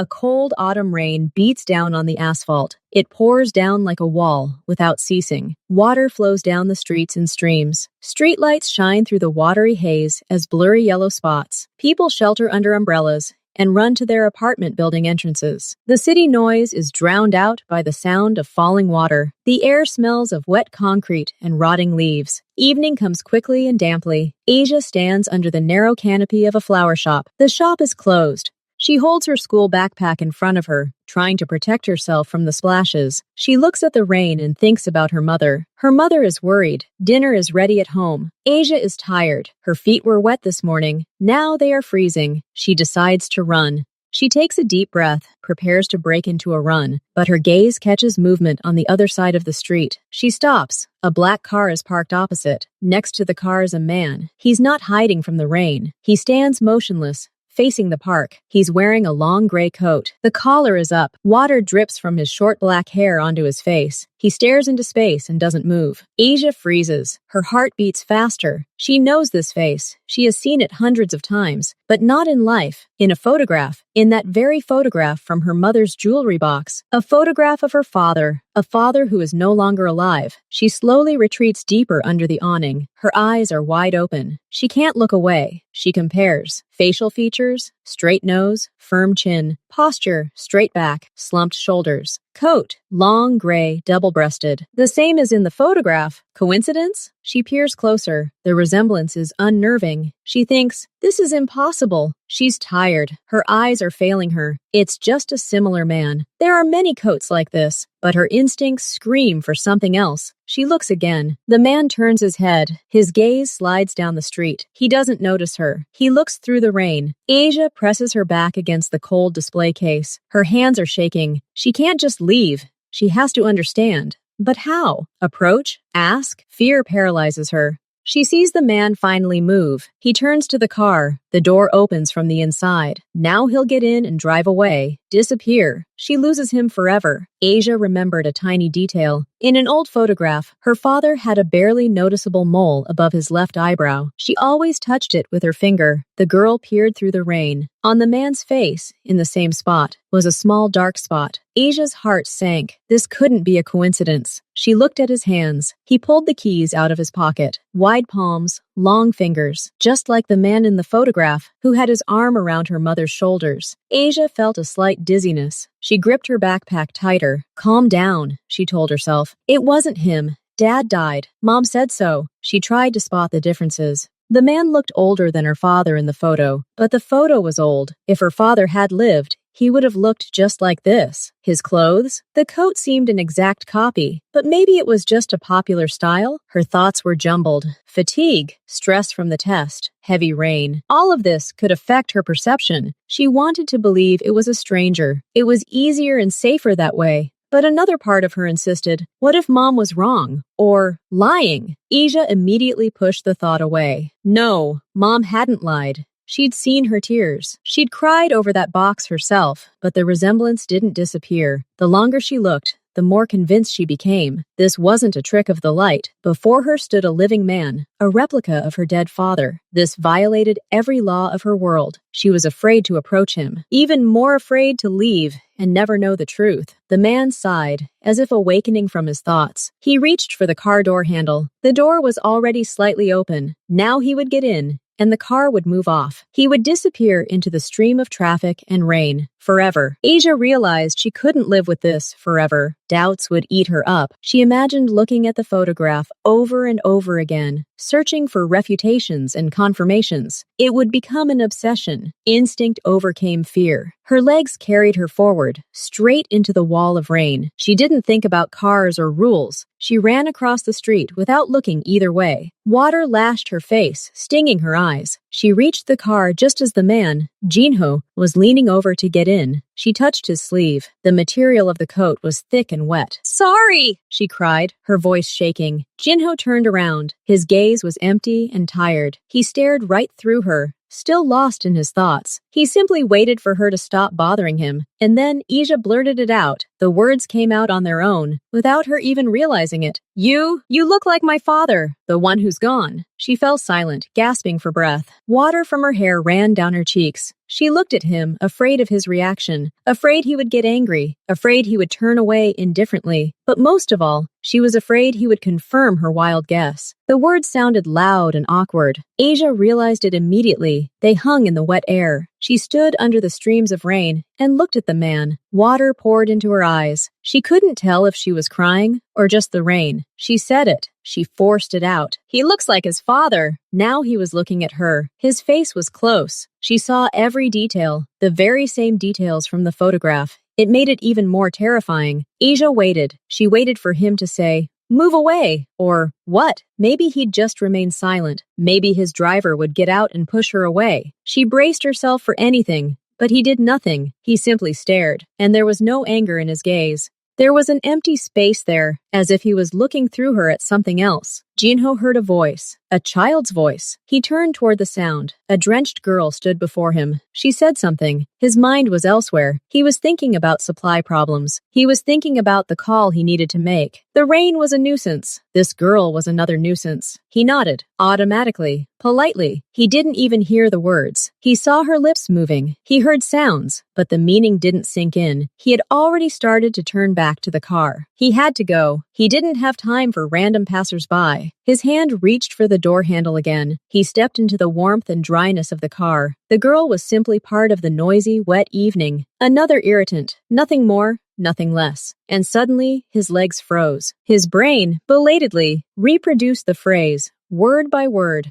A cold autumn rain beats down on the asphalt. It pours down like a wall, without ceasing. Water flows down the streets in streams. Streetlights shine through the watery haze as blurry yellow spots. People shelter under umbrellas and run to their apartment building entrances. The city noise is drowned out by the sound of falling water. The air smells of wet concrete and rotting leaves. Evening comes quickly and damply. Asia stands under the narrow canopy of a flower shop. The shop is closed. She holds her school backpack in front of her, trying to protect herself from the splashes. She looks at the rain and thinks about her mother. Her mother is worried. Dinner is ready at home. Asia is tired. Her feet were wet this morning. Now they are freezing. She decides to run. She takes a deep breath, prepares to break into a run, but her gaze catches movement on the other side of the street. She stops. A black car is parked opposite. Next to the car is a man. He's not hiding from the rain. He stands motionless, facing the park. He's wearing a long gray coat. The collar is up. Water drips from his short black hair onto his face. He stares into space and doesn't move. Asia freezes. Her heart beats faster. She knows this face. She has seen it hundreds of times, but not in life. In a photograph. In that very photograph from her mother's jewelry box. A photograph of her father. A father who is no longer alive. She slowly retreats deeper under the awning. Her eyes are wide open. She can't look away. She compares. Facial features, straight nose, firm chin. Posture, straight back, slumped shoulders. Coat, long gray, double-breasted. The same as in the photograph. Coincidence? She peers closer. The resemblance is unnerving. She thinks, this is impossible. She's tired. Her eyes are failing her. It's just a similar man. There are many coats like this, but her instincts scream for something else. She looks again. The man turns his head. His gaze slides down the street. He doesn't notice her. He looks through the rain. Asia presses her back against the cold display case. Her hands are shaking. She can't just leave. She has to understand. But how? Approach? Ask? Fear paralyzes her. She sees the man finally move. He turns to the car. The door opens from the inside. Now he'll get in and drive away. Disappear. She loses him forever. Asia remembered a tiny detail. In an old photograph, her father had a barely noticeable mole above his left eyebrow. She always touched it with her finger. The girl peered through the rain. On the man's face, in the same spot, was a small dark spot. Asia's heart sank. This couldn't be a coincidence. She looked at his hands. He pulled the keys out of his pocket. Wide palms, long fingers, just like the man in the photograph who had his arm around her mother's shoulders. Asia felt a slight dizziness. She gripped her backpack tighter. Calm down, she told herself. It wasn't him. Dad died. Mom said so. She tried to spot the differences. The man looked older than her father in the photo, but the photo was old. If her father had lived, he would have looked just like this. His clothes? The coat seemed an exact copy, but maybe it was just a popular style? Her thoughts were jumbled. Fatigue, stress from the test, heavy rain. All of this could affect her perception. She wanted to believe it was a stranger. It was easier and safer that way. But another part of her insisted, what if Mom was wrong? Or lying? Asia immediately pushed the thought away. No, Mom hadn't lied. She'd seen her tears. She'd cried over that box herself, but the resemblance didn't disappear. The longer she looked, the more convinced she became. This wasn't a trick of the light. Before her stood a living man, a replica of her dead father. This violated every law of her world. She was afraid to approach him, even more afraid to leave and never know the truth. The man sighed, as if awakening from his thoughts. He reached for the car door handle. The door was already slightly open. Now he would get in, and the car would move off. He would disappear into the stream of traffic and rain. Forever. Asia realized she couldn't live with this forever. Doubts would eat her up. She imagined looking at the photograph over and over again, searching for refutations and confirmations. It would become an obsession. Instinct overcame fear. Her legs carried her forward, straight into the wall of rain. She didn't think about cars or rules. She ran across the street without looking either way. Water lashed her face, stinging her eyes. She reached the car just as the man, Jinho, was leaning over to get in. She touched his sleeve. The material of the coat was thick and wet. "Sorry!" she cried, her voice shaking. Jinho turned around. His gaze was empty and tired. He stared right through her, still lost in his thoughts. He simply waited for her to stop bothering him, and then Asia blurted it out. The words came out on their own, without her even realizing it. You look like my father, the one who's gone." She fell silent, gasping for breath. Water from her hair ran down her cheeks. She looked at him, afraid of his reaction, afraid he would get angry, afraid he would turn away indifferently. But most of all, she was afraid he would confirm her wild guess. The words sounded loud and awkward. Asia realized it immediately. They hung in the wet air. She stood under the streams of rain and looked at the man. Water poured into her eyes. She couldn't tell if she was crying or just the rain. She said it. She forced it out. "He looks like his father." Now he was looking at her. His face was close. She saw every detail, the very same details from the photograph. It made it even more terrifying. Asia waited. She waited for him to say, "Move away," or what? Maybe he'd just remain silent. Maybe his driver would get out and push her away. She braced herself for anything, but he did nothing. He simply stared, and there was no anger in his gaze. There was an empty space there, as if he was looking through her at something else. Jinho heard a voice, a child's voice. He turned toward the sound. A drenched girl stood before him. She said something. His mind was elsewhere. He was thinking about supply problems. He was thinking about the call he needed to make. The rain was a nuisance. This girl was another nuisance. He nodded, automatically, politely. He didn't even hear the words. He saw her lips moving. He heard sounds, but the meaning didn't sink in. He had already started to turn back to the car. He had to go. He didn't have time for random passers-by. His hand reached for the door handle again. He stepped into the warmth and dryness of the car. The girl was simply part of the noisy, wet evening. Another irritant. Nothing more, nothing less. And suddenly, his legs froze. His brain, belatedly, reproduced the phrase, word by word.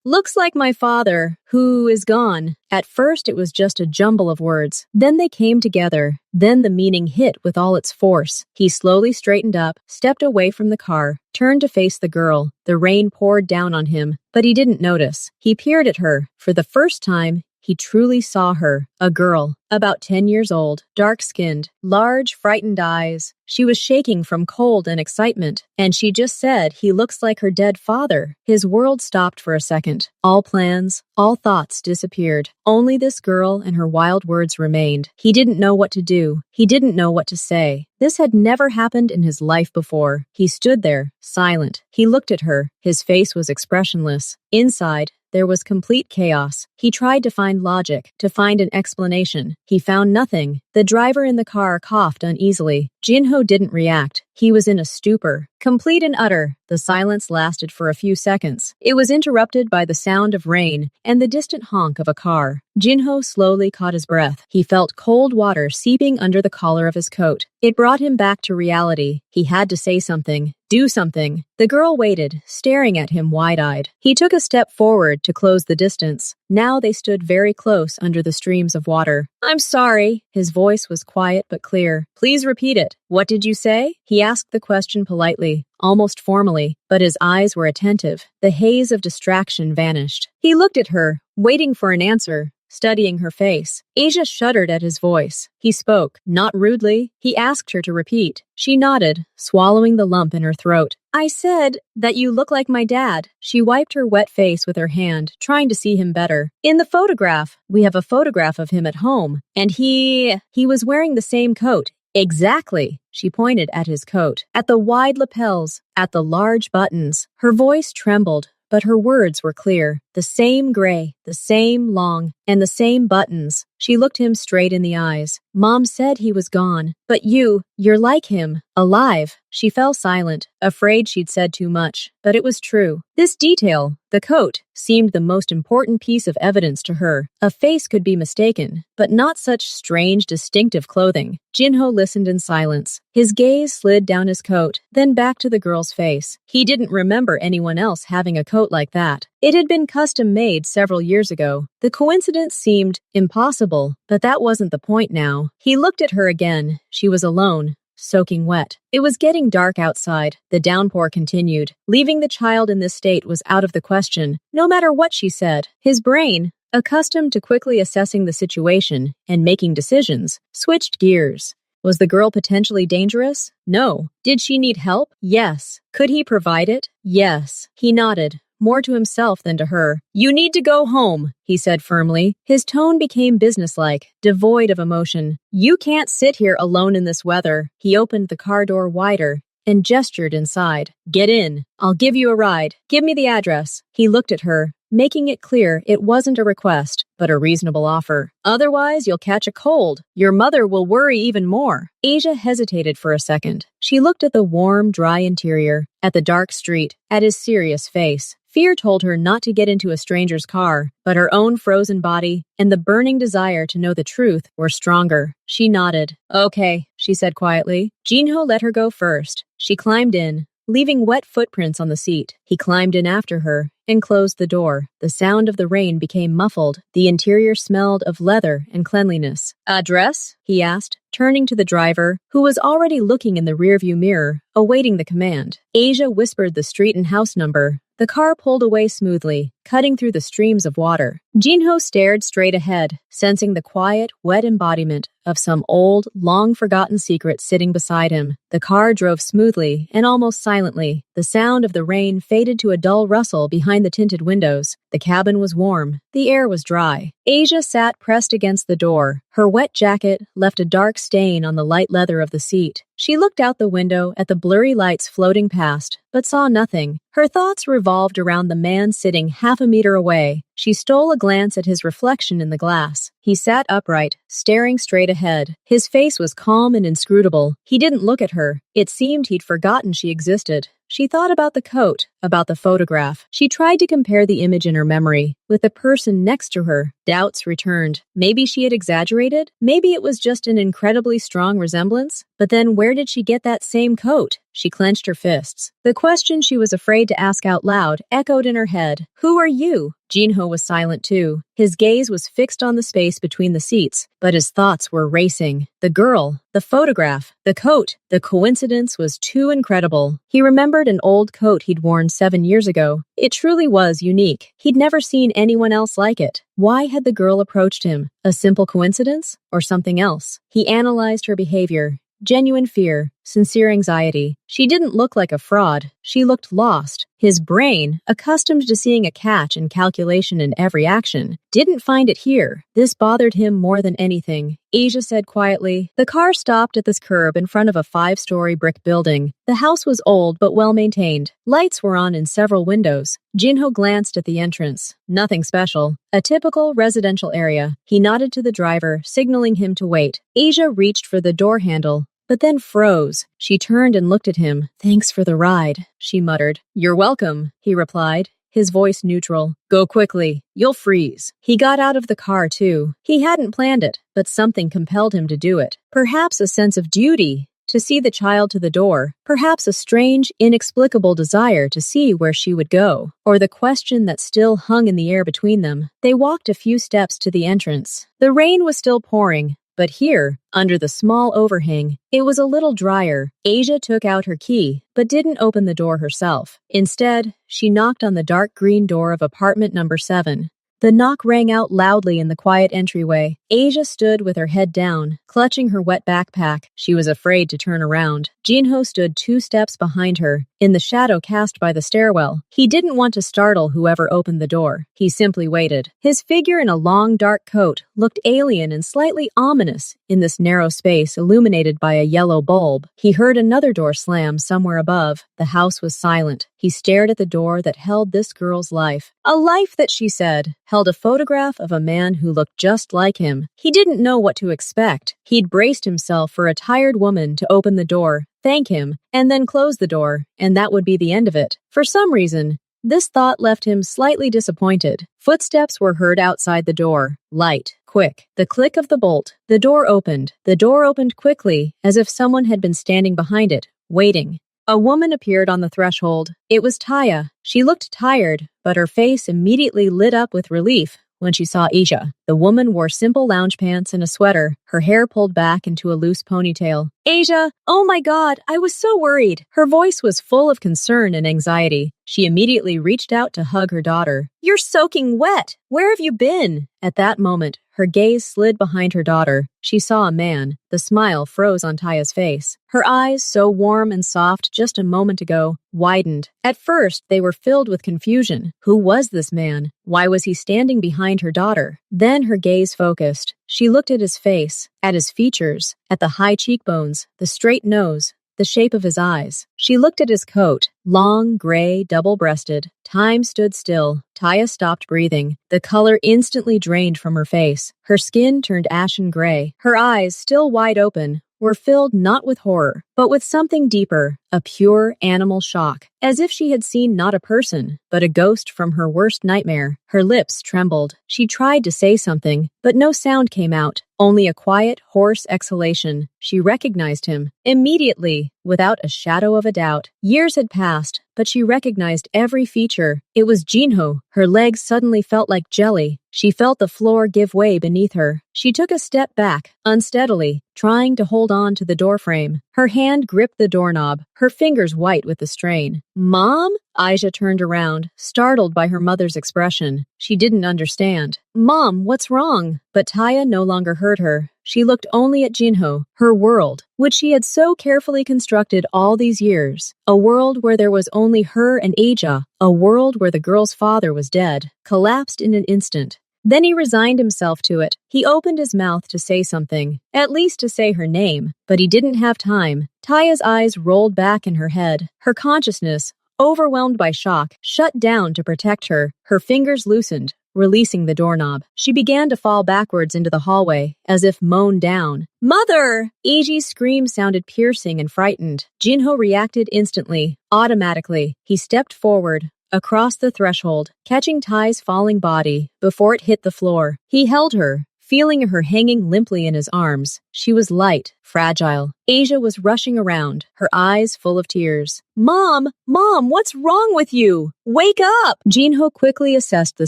Looks like my father, who is gone." At first, it was just a jumble of words. Then they came together. Then the meaning hit with all its force. He slowly straightened up, stepped away from the car, turned to face the girl. The rain poured down on him, but he didn't notice. He peered at her. For the first time, he truly saw her, a girl, about 10 years old, dark-skinned, large, frightened eyes. She was shaking from cold and excitement, and she just said he looks like her dead father. His world stopped for a second. All plans, all thoughts disappeared. Only this girl and her wild words remained. He didn't know what to do. He didn't know what to say. This had never happened in his life before. He stood there, silent. He looked at her. His face was expressionless. Inside, there was complete chaos. He tried to find logic, to find an explanation. He found nothing. The driver in the car coughed uneasily. Jinho didn't react. He was in a stupor, complete and utter. The silence lasted for a few seconds. It was interrupted by the sound of rain and the distant honk of a car. Jinho slowly caught his breath. He felt cold water seeping under the collar of his coat. It brought him back to reality. He had to say something, do something. The girl waited, staring at him wide-eyed. He took a step forward to close the distance. Now they stood very close under the streams of water. "I'm sorry." His voice was quiet but clear. "Please repeat it. What did you say?" He asked the question politely, almost formally, but his eyes were attentive. The haze of distraction vanished. He looked at her, waiting for an answer, studying her face. Asia shuddered at his voice. He spoke, not rudely. He asked her to repeat. She nodded, swallowing the lump in her throat. "I said that you look like my dad." She wiped her wet face with her hand, trying to see him better. "In the photograph, we have a photograph of him at home, and he was wearing the same coat." "Exactly." She pointed at his coat, at the wide lapels, at the large buttons. Her voice trembled, but her words were clear. The same gray, the same long, and the same buttons. She looked him straight in the eyes. "Mom said he was gone, but you're like him, alive." She fell silent, afraid she'd said too much, but it was true. This detail, the coat, seemed the most important piece of evidence to her. A face could be mistaken, but not such strange, distinctive clothing. Jinho listened in silence. His gaze slid down his coat, then back to the girl's face. He didn't remember anyone else having a coat like that. It had been custom-made several years ago. The coincidence seemed impossible, but that wasn't the point now. He looked at her again. She was alone, soaking wet. It was getting dark outside. The downpour continued. Leaving the child in this state was out of the question, no matter what she said. His brain, accustomed to quickly assessing the situation and making decisions, switched gears. Was the girl potentially dangerous? No. Did she need help? Yes. Could he provide it? Yes. He nodded, more to himself than to her. "You need to go home," he said firmly. His tone became businesslike, devoid of emotion. "You can't sit here alone in this weather." He opened the car door wider and gestured inside. "Get in. I'll give you a ride. Give me the address." He looked at her, making it clear it wasn't a request, but a reasonable offer. "Otherwise, you'll catch a cold. Your mother will worry even more." Asia hesitated for a second. She looked at the warm, dry interior, at the dark street, at his serious face. Fear told her not to get into a stranger's car, but her own frozen body and the burning desire to know the truth were stronger. She nodded. "Okay," she said quietly. Jinho let her go first. She climbed in, leaving wet footprints on the seat. He climbed in after her and closed the door. The sound of the rain became muffled. The interior smelled of leather and cleanliness. "Address?" he asked, turning to the driver, who was already looking in the rearview mirror, awaiting the command. Asia whispered the street and house number. The car pulled away smoothly, cutting through the streams of water. Jinho stared straight ahead, sensing the quiet, wet embodiment of some old, long-forgotten secret sitting beside him. The car drove smoothly and almost silently. The sound of the rain faded to a dull rustle behind the tinted windows. The cabin was warm. The air was dry. Asia sat pressed against the door. Her wet jacket left a dark stain on the light leather of the seat. She looked out the window at the blurry lights floating past, but saw nothing. Her thoughts revolved around the man sitting half a meter away. She stole a glance at his reflection in the glass. He sat upright, staring straight ahead. His face was calm and inscrutable. He didn't look at her. It seemed he'd forgotten she existed. She thought about the coat, about the photograph. She tried to compare the image in her memory with the person next to her. Doubts returned. Maybe she had exaggerated. Maybe it was just an incredibly strong resemblance. But then where did she get that same coat? She clenched her fists. The question she was afraid to ask out loud echoed in her head. "Who are you?" Jinho was silent too. His gaze was fixed on the space between the seats, but his thoughts were racing. The girl, the photograph, the coat. The coincidence was too incredible. He remembered an old coat he'd worn 7 years ago. It truly was unique. He'd never seen anyone else like it. Why had the girl approached him? A simple coincidence? Or something else? He analyzed her behavior. Genuine fear, sincere anxiety. She didn't look like a fraud. She looked lost. His brain, accustomed to seeing a catch and calculation in every action, didn't find it here. This bothered him more than anything. Asia said quietly. The car stopped at this curb in front of a 5-story brick building. The house was old but well-maintained. Lights were on in several windows. Jinho glanced at the entrance. Nothing special. A typical residential area. He nodded to the driver, signaling him to wait. Asia reached for the door handle, but then froze. She turned and looked at him. "Thanks for the ride," she muttered. "You're welcome," he replied, his voice neutral. "Go quickly. You'll freeze." He got out of the car, too. He hadn't planned it, but something compelled him to do it. Perhaps a sense of duty to see the child to the door. Perhaps a strange, inexplicable desire to see where she would go, or the question that still hung in the air between them. They walked a few steps to the entrance. The rain was still pouring, but here, under the small overhang, it was a little drier. Asia took out her key, but didn't open the door herself. Instead, she knocked on the dark green door of apartment number 7. The knock rang out loudly in the quiet entryway. Asia stood with her head down, clutching her wet backpack. She was afraid to turn around. Jinho stood 2 steps behind her, in the shadow cast by the stairwell. He didn't want to startle whoever opened the door. He simply waited. His figure in a long, dark coat looked alien and slightly ominous in this narrow space illuminated by a yellow bulb. He heard another door slam somewhere above. The house was silent. He stared at the door that held this girl's life. A life that, she said, held a photograph of a man who looked just like him. He didn't know what to expect. He'd braced himself for a tired woman to open the door, thank him, and then close the door, and that would be the end of it. For some reason, this thought left him slightly disappointed. Footsteps were heard outside the door. Light, quick. The click of the bolt. The door opened. The door opened quickly, as if someone had been standing behind it, waiting. A woman appeared on the threshold. It was Taya. She looked tired, but her face immediately lit up with relief when she saw Asia. The woman wore simple lounge pants and a sweater, her hair pulled back into a loose ponytail. "Asia, oh my God, I was so worried." Her voice was full of concern and anxiety. She immediately reached out to hug her daughter. "You're soaking wet! Where have you been?" At that moment, her gaze slid behind her daughter. She saw a man. The smile froze on Taya's face. Her eyes, so warm and soft just a moment ago, widened. At first, they were filled with confusion. Who was this man? Why was he standing behind her daughter? Then her gaze focused. She looked at his face, at his features, at the high cheekbones, the straight nose, the shape of his eyes. She looked at his coat, long, gray, double-breasted. Time stood still. Taya stopped breathing. The color instantly drained from her face. Her skin turned ashen gray. Her eyes, still wide open, were filled not with horror, but with something deeper, a pure animal shock, as if she had seen not a person, but a ghost from her worst nightmare. Her lips trembled. She tried to say something, but no sound came out, only a quiet, hoarse exhalation. She recognized him immediately, without a shadow of a doubt. Years had passed, but she recognized every feature. It was Jinho. Her legs suddenly felt like jelly. She felt the floor give way beneath her. She took a step back, unsteadily, trying to hold on to the doorframe. Her hand gripped the doorknob, her fingers white with the strain. "Mom?" Aisha turned around, startled by her mother's expression. She didn't understand. "Mom, what's wrong?" But Taya no longer heard her. She looked only at Jinho, her world, which she had so carefully constructed all these years. A world where there was only her and Aja, a world where the girl's father was dead, collapsed in an instant. Then he resigned himself to it. He opened his mouth to say something, at least to say her name, but he didn't have time. Taya's eyes rolled back in her head. Her consciousness, overwhelmed by shock, shut down to protect her. Her fingers loosened, releasing the doorknob. She began to fall backwards into the hallway, as if mown down. "Mother!" Eiji's scream sounded piercing and frightened. Jinho reacted instantly, automatically. He stepped forward, across the threshold, catching Tai's falling body before it hit the floor. He held her, feeling her hanging limply in his arms. She was light, fragile. Asia was rushing around, her eyes full of tears. Mom, what's wrong with you? Wake up!" Jinho quickly assessed the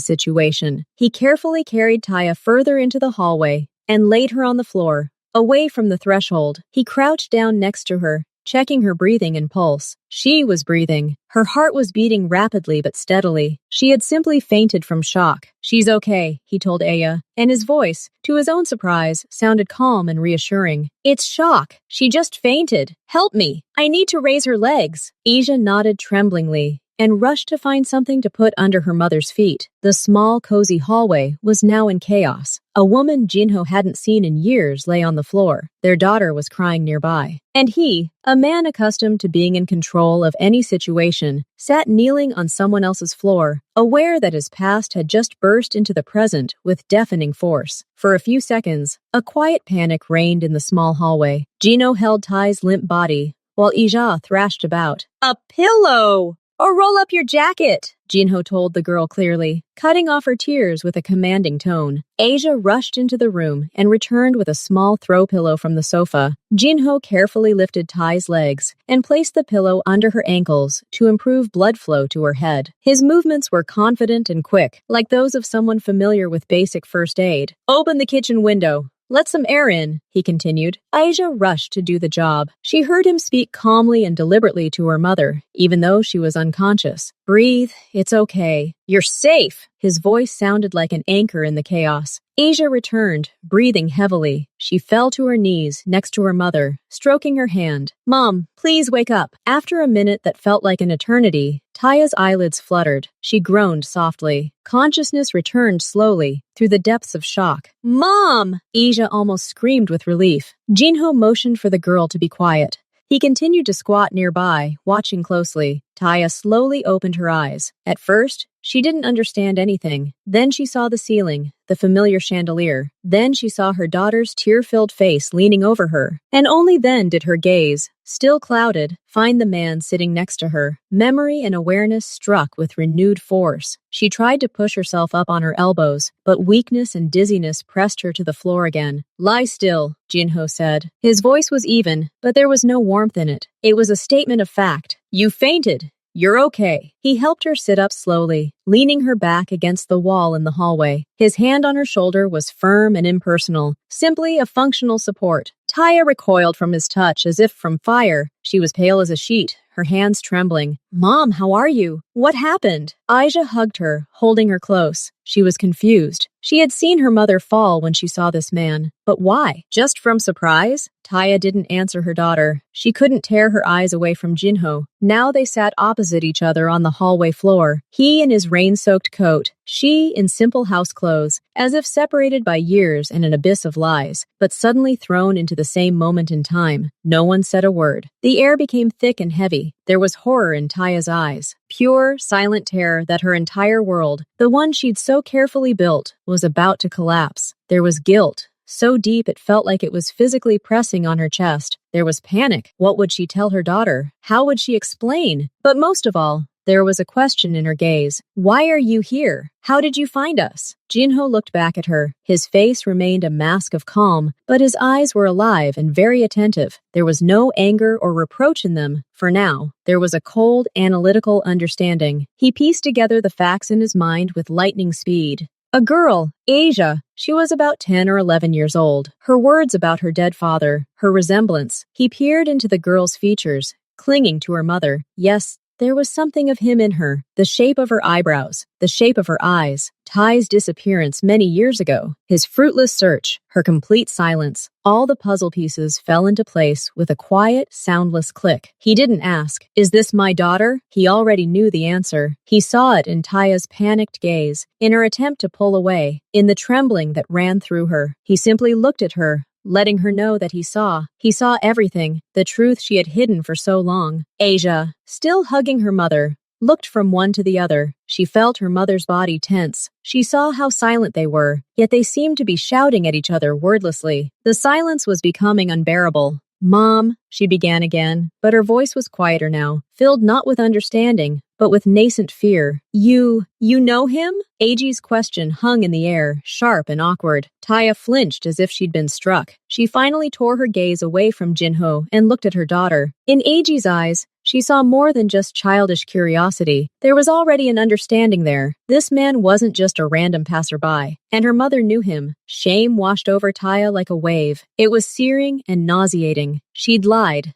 situation. He carefully carried Taya further into the hallway and laid her on the floor, away from the threshold. He crouched down next to her, checking her breathing and pulse. She was breathing. Her heart was beating rapidly but steadily. She had simply fainted from shock. "She's okay," he told Aya, and his voice, to his own surprise, sounded calm and reassuring. "It's shock. She just fainted. Help me. I need to raise her legs." Asia nodded tremblingly and rushed to find something to put under her mother's feet. The small, cozy hallway was now in chaos. A woman Jinho hadn't seen in years lay on the floor. Their daughter was crying nearby. And he, a man accustomed to being in control of any situation, sat kneeling on someone else's floor, aware that his past had just burst into the present with deafening force. For a few seconds, a quiet panic reigned in the small hallway. Jinho held Tai's limp body, while Ija thrashed about. "A pillow! Or roll up your jacket," Jinho told the girl clearly, cutting off her tears with a commanding tone. Asia rushed into the room and returned with a small throw pillow from the sofa. Jinho carefully lifted Tai's legs and placed the pillow under her ankles to improve blood flow to her head. His movements were confident and quick, like those of someone familiar with basic first aid. "Open the kitchen window. Let some air in," he continued. Aisha rushed to do the job. She heard him speak calmly and deliberately to her mother, even though she was unconscious. "Breathe, it's okay. You're safe." His voice sounded like an anchor in the chaos. Asia returned, breathing heavily. She fell to her knees next to her mother, stroking her hand. "Mom, please wake up." After a minute that felt like an eternity, Taya's eyelids fluttered. She groaned softly. Consciousness returned slowly, through the depths of shock. "Mom!" Asia almost screamed with relief. Jinho motioned for the girl to be quiet. He continued to squat nearby, watching closely. Taya slowly opened her eyes. At first, she didn't understand anything. Then she saw the ceiling, the familiar chandelier. Then she saw her daughter's tear-filled face leaning over her. And only then did her gaze, still clouded, find the man sitting next to her. Memory and awareness struck with renewed force. She tried to push herself up on her elbows, but weakness and dizziness pressed her to the floor again. "Lie still," Jinho said. His voice was even, but there was no warmth in it. It was a statement of fact. "You fainted. You're okay." He helped her sit up slowly, leaning her back against the wall in the hallway. His hand on her shoulder was firm and impersonal, simply a functional support. Taya recoiled from his touch as if from fire. She was pale as a sheet, her hands trembling. "Mom, how are you? What happened? Aisha hugged her, holding her close. She was confused. She had seen her mother fall when she saw this man. But why? Just from surprise? Taya didn't answer her daughter. She couldn't tear her eyes away from Jinho. Now they sat opposite each other on the hallway floor. He in his rain-soaked coat, she in simple house clothes, as if separated by years and an abyss of lies, but suddenly thrown into the same moment in time. No one said a word. The air became thick and heavy. There was horror in Taya's eyes. Pure, silent terror that her entire world, the one she'd so carefully built, was about to collapse. There was guilt, so deep it felt like it was physically pressing on her chest. There was panic. What would she tell her daughter? How would she explain? But most of all, there was a question in her gaze. Why are you here? How did you find us? Jinho looked back at her. His face remained a mask of calm, but his eyes were alive and very attentive. There was no anger or reproach in them. For now, there was a cold, analytical understanding. He pieced together the facts in his mind with lightning speed. A girl, Asia. She was about 10 or 11 years old. Her words about her dead father, her resemblance. He peered into the girl's features, clinging to her mother. Yes, there was something of him in her, the shape of her eyebrows, the shape of her eyes, Ty's disappearance many years ago, his fruitless search, her complete silence. All the puzzle pieces fell into place with a quiet, soundless click. He didn't ask, "Is this my daughter?" He already knew the answer. He saw it in Taya's panicked gaze, in her attempt to pull away, in the trembling that ran through her. He simply looked at her, letting her know that he saw. He saw everything, the truth she had hidden for so long. Asia, still hugging her mother, looked from one to the other. She felt her mother's body tense. She saw how silent they were, yet they seemed to be shouting at each other wordlessly. The silence was becoming unbearable. "Mom," she began again, but her voice was quieter now, filled not with understanding, but with nascent fear. You know him?" Eiji's question hung in the air, sharp and awkward. Taya flinched as if she'd been struck. She finally tore her gaze away from Jinho and looked at her daughter. In Eiji's eyes, she saw more than just childish curiosity. There was already an understanding there. This man wasn't just a random passerby, and her mother knew him. Shame washed over Taya like a wave. It was searing and nauseating. She'd lied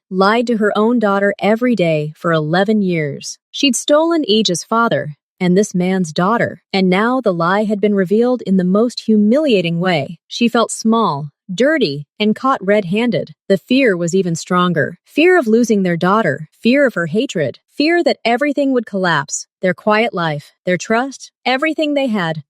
to her own daughter every day for 11 years. She'd stolen Eiji's father and this man's daughter, and now the lie had been revealed in the most humiliating way. She felt small, dirty, and caught red-handed. The fear was even stronger. Fear of losing their daughter, fear of her hatred, fear that everything would collapse, their quiet life, their trust, everything they had.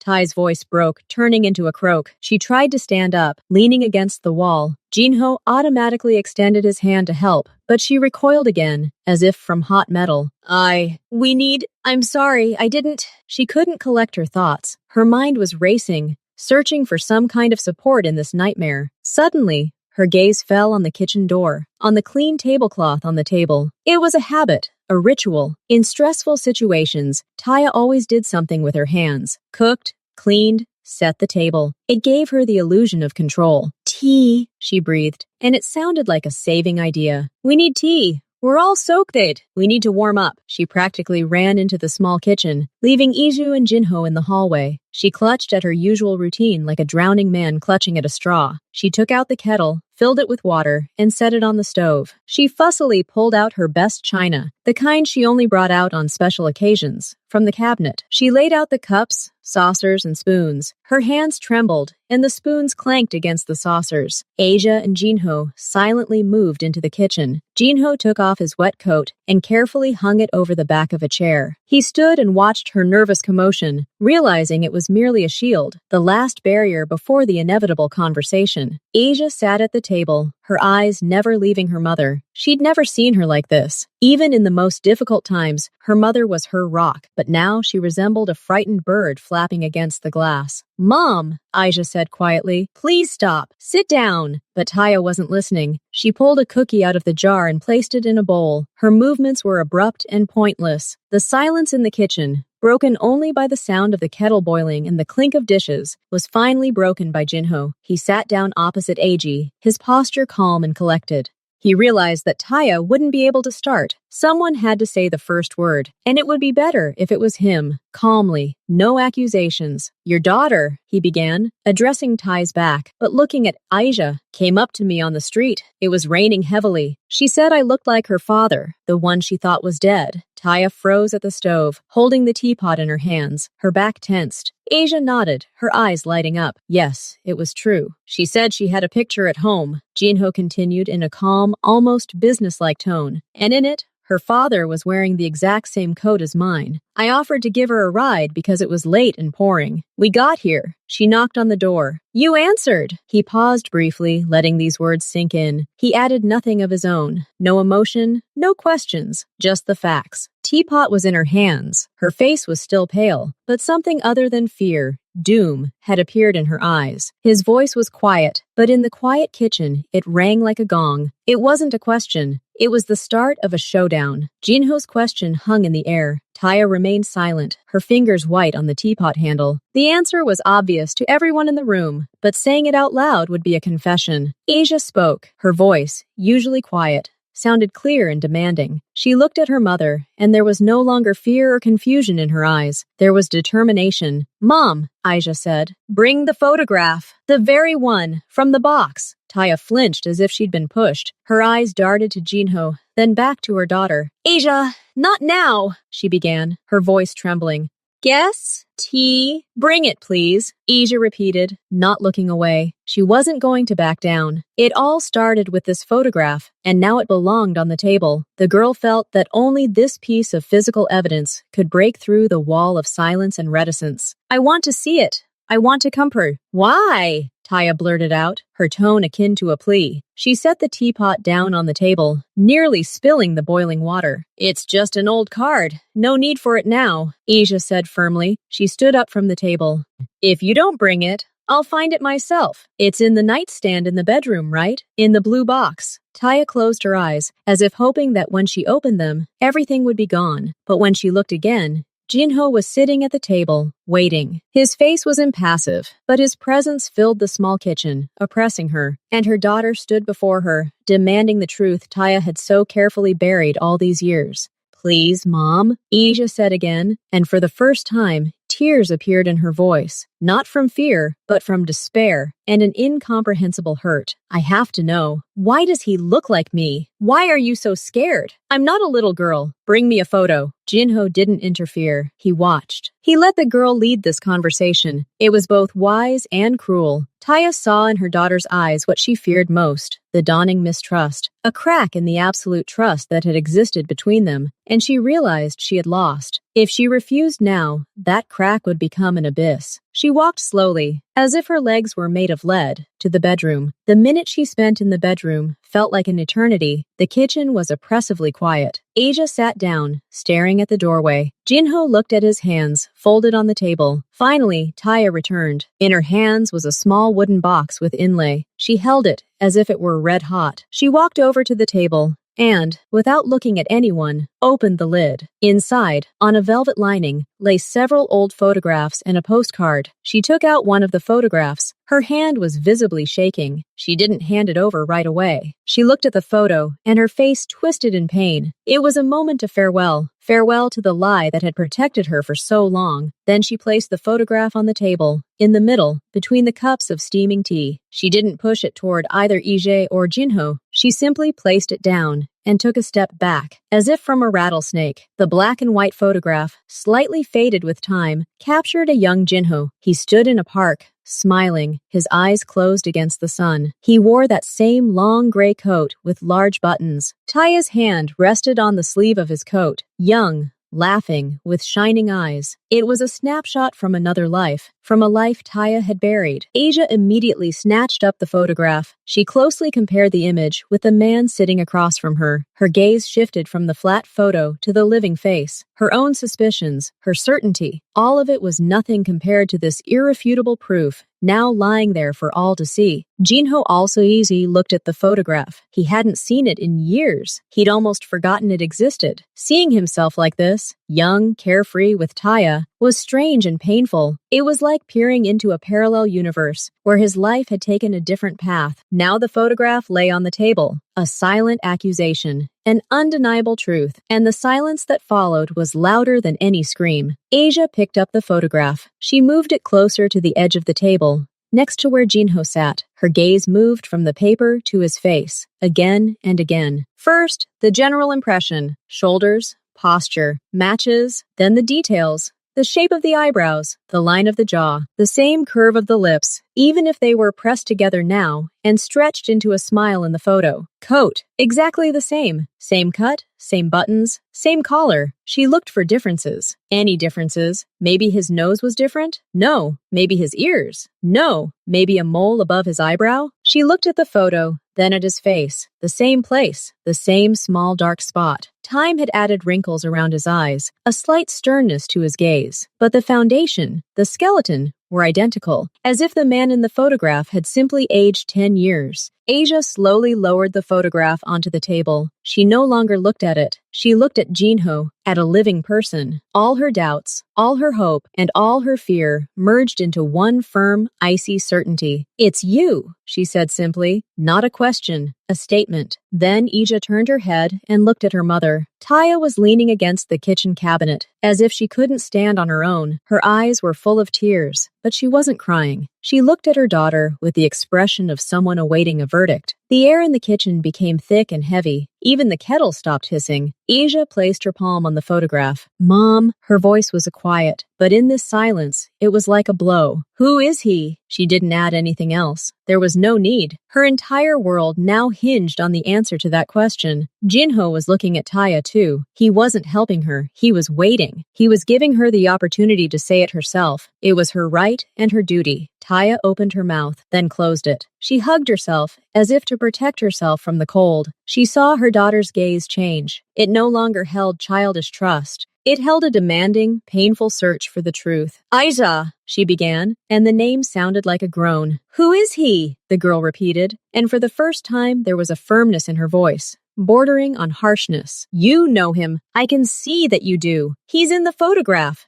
Tai's voice broke, turning into a croak. She tried to stand up, leaning against the wall. Jinho automatically extended his hand to help, but she recoiled again, as if from hot metal. I'm sorry, I didn't. She couldn't collect her thoughts. Her mind was racing, searching for some kind of support in this nightmare. Suddenly, her gaze fell on the kitchen door, on the clean tablecloth on the table. It was a habit, a ritual. In stressful situations, Taya always did something with her hands. Cooked, cleaned, set the table. It gave her the illusion of control. "Tea," she breathed, and it sounded like a saving idea. "We need tea. We're all soaked. We need to warm up." She practically ran into the small kitchen, leaving Iju and Jinho in the hallway. She clutched at her usual routine like a drowning man clutching at a straw. She took out the kettle, filled it with water, and set it on the stove. She fussily pulled out her best china, the kind she only brought out on special occasions, from the cabinet. She laid out the cups, saucers, and spoons. Her hands trembled, and the spoons clanked against the saucers. Asia and Jinho silently moved into the kitchen. Jinho took off his wet coat and carefully hung it over the back of a chair. He stood and watched her nervous commotion, realizing it was merely a shield, the last barrier before the inevitable conversation. Asia sat at the table, her eyes never leaving her mother. She'd never seen her like this. Even in the most difficult times, her mother was her rock, but now she resembled a frightened bird flapping against the glass. "Mom," Aisha said quietly, "please stop. Sit down." But Taya wasn't listening. She pulled a cookie out of the jar and placed it in a bowl. Her movements were abrupt and pointless. The silence in the kitchen, broken only by the sound of the kettle boiling and the clink of dishes, was finally broken by Jinho. He sat down opposite Eiji, his posture calm and collected. He realized that Taya wouldn't be able to start. Someone had to say the first word, and it would be better if it was him, calmly, no accusations. Your daughter, he began, addressing Ty's back, but looking at Aisha, came up to me on the street. It was raining heavily. She said I looked like her father, the one she thought was dead. Taya froze at the stove, holding the teapot in her hands, her back tensed. Asia nodded, her eyes lighting up. Yes, it was true. She said she had a picture at home, Jinho continued in a calm, almost businesslike tone, and in it, her father was wearing the exact same coat as mine. I offered to give her a ride because it was late and pouring. We got here. She knocked on the door. You answered. He paused briefly, letting these words sink in. He added nothing of his own. No emotion, no questions, just the facts. Teapot was in her hands. Her face was still pale, but something other than fear, doom, had appeared in her eyes. His voice was quiet, but in the quiet kitchen, it rang like a gong. It wasn't a question. It was the start of a showdown. Jinho's question hung in the air. Taya remained silent, her fingers white on the teapot handle. The answer was obvious to everyone in the room, but saying it out loud would be a confession. Asia spoke. Her voice, usually quiet, sounded clear and demanding. She looked at her mother, and there was no longer fear or confusion in her eyes. There was determination. Mom, Aisha said, bring the photograph. The very one, from the box. Taya flinched as if she'd been pushed. Her eyes darted to Jinho, then back to her daughter. Asia, not now, she began, her voice trembling. Guess? Tea? Bring it, please, Asia repeated, not looking away. She wasn't going to back down. It all started with this photograph, and now it belonged on the table. The girl felt that only this piece of physical evidence could break through the wall of silence and reticence. I want to see it. I want to comfort. Why? Taya blurted out, her tone akin to a plea. She set the teapot down on the table, nearly spilling the boiling water. It's just an old card. No need for it now, Asia said firmly. She stood up from the table. If you don't bring it, I'll find it myself. It's in the nightstand in the bedroom, right? In the blue box. Taya closed her eyes, as if hoping that when she opened them, everything would be gone. But when she looked again, Jinho was sitting at the table, waiting. His face was impassive, but his presence filled the small kitchen, oppressing her, and her daughter stood before her, demanding the truth Taya had so carefully buried all these years. Please, Mom, Asia said again, and for the first time, tears appeared in her voice, not from fear, but from despair and an incomprehensible hurt. I have to know. Why does he look like me? Why are you so scared? I'm not a little girl. Bring me a photo. Jinho didn't interfere. He watched. He let the girl lead this conversation. It was both wise and cruel. Taya saw in her daughter's eyes what she feared most, the dawning mistrust, a crack in the absolute trust that had existed between them, and she realized she had lost. If she refused now, that crack would become an abyss. She walked slowly, as if her legs were made of lead, to the bedroom. The minute she spent in the bedroom felt like an eternity. The kitchen was oppressively quiet. Asia sat down, staring at the doorway. Jinho looked at his hands, folded on the table. Finally, Taya returned. In her hands was a small wooden box with inlay. She held it as if it were red hot. She walked over to the table and, without looking at anyone, opened the lid. Inside, on a velvet lining, lay several old photographs and a postcard. She took out one of the photographs. Her hand was visibly shaking. She didn't hand it over right away. She looked at the photo, and her face twisted in pain. It was a moment of farewell. Farewell to the lie that had protected her for so long. Then she placed the photograph on the table, in the middle, between the cups of steaming tea. She didn't push it toward either Ije or Jinho. She simply placed it down and took a step back, as if from a rattlesnake. The black and white photograph, slightly faded with time, captured a young Jinho. He stood in a park, smiling, his eyes closed against the sun. He wore that same long gray coat with large buttons. Taya's hand rested on the sleeve of his coat, young, laughing, with shining eyes. It was a snapshot from another life, from a life Taya had buried. Asia immediately snatched up the photograph. She closely compared the image with the man sitting across from her. Her gaze shifted from the flat photo to the living face. Her own suspicions, her certainty, all of it was nothing compared to this irrefutable proof, now lying there for all to see. Jinho also easy looked at the photograph. He hadn't seen it in years. He'd almost forgotten it existed. Seeing himself like this, young, carefree with Taya, was strange and painful. It was like peering into a parallel universe where his life had taken a different path. Now the photograph lay on the table, a silent accusation, an undeniable truth, and the silence that followed was louder than any scream. Asia picked up the photograph. She moved it closer to the edge of the table, next to where Jinho sat. Her gaze moved from the paper to his face, again and again. First, the general impression: shoulders, posture, matches, then the details. The shape of the eyebrows, the line of the jaw, the same curve of the lips, even if they were pressed together now and stretched into a smile in the photo. Coat, exactly the same. Same cut, same buttons, same collar. She looked for differences. Any differences? Maybe his nose was different? No. Maybe his ears? No. Maybe a mole above his eyebrow? She looked at the photo, then at his face. The same place, the same small dark spot. Time had added wrinkles around his eyes, a slight sternness to his gaze. But the foundation, the skeleton, were identical, as if the man in the photograph had simply aged 10 years. Asia slowly lowered the photograph onto the table. She no longer looked at it. She looked at Jinho, at a living person. All her doubts, all her hope, and all her fear merged into one firm, icy certainty. "It's you," she said simply. Not a question, a statement. Then Asia turned her head and looked at her mother. Taya was leaning against the kitchen cabinet, as if she couldn't stand on her own. Her eyes were full of tears, but she wasn't crying. She looked at her daughter with the expression of someone awaiting a verdict. The air in the kitchen became thick and heavy. Even the kettle stopped hissing. Asia placed her palm on the photograph. "Mom," her voice was quiet, but in this silence, it was like a blow. "Who is he?" She didn't add anything else. There was no need. Her entire world now hinged on the answer to that question. Jinho was looking at Taya too. He wasn't helping her. He was waiting. He was giving her the opportunity to say it herself. It was her right and her duty. Taya opened her mouth, then closed it. She hugged herself, as if to protect herself from the cold. She saw her daughter's gaze change. It no longer held childish trust. It held a demanding, painful search for the truth. "Aisha," she began, and the name sounded like a groan. "Who is he?" the girl repeated, and for the first time there was a firmness in her voice, bordering on harshness. "You know him. I can see that you do. He's in the photograph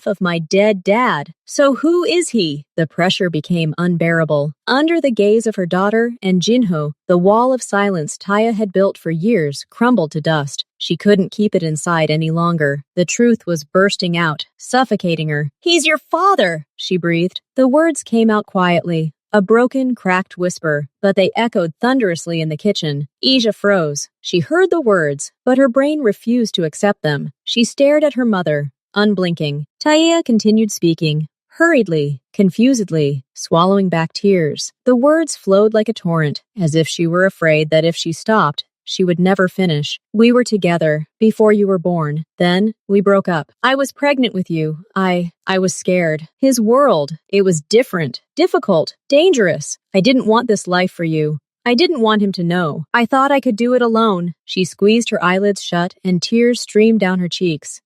of my dead dad. So who is he?" The pressure became unbearable. Under the gaze of her daughter and Jinho, the wall of silence Taya had built for years crumbled to dust. She couldn't keep it inside any longer. The truth was bursting out, suffocating her. "He's your father," she breathed. The words came out quietly, a broken, cracked whisper, but they echoed thunderously in the kitchen. Asia froze. She heard the words, but her brain refused to accept them. She stared at her mother, unblinking. Taya continued speaking, hurriedly, confusedly, swallowing back tears. The words flowed like a torrent, as if she were afraid that if she stopped, she would never finish. "We were together before you were born. Then we broke up. I was pregnant with you. I was scared. His world, it was different, difficult, dangerous. I didn't want this life for you. I didn't want him to know. I thought I could do it alone." She squeezed her eyelids shut and tears streamed down her cheeks.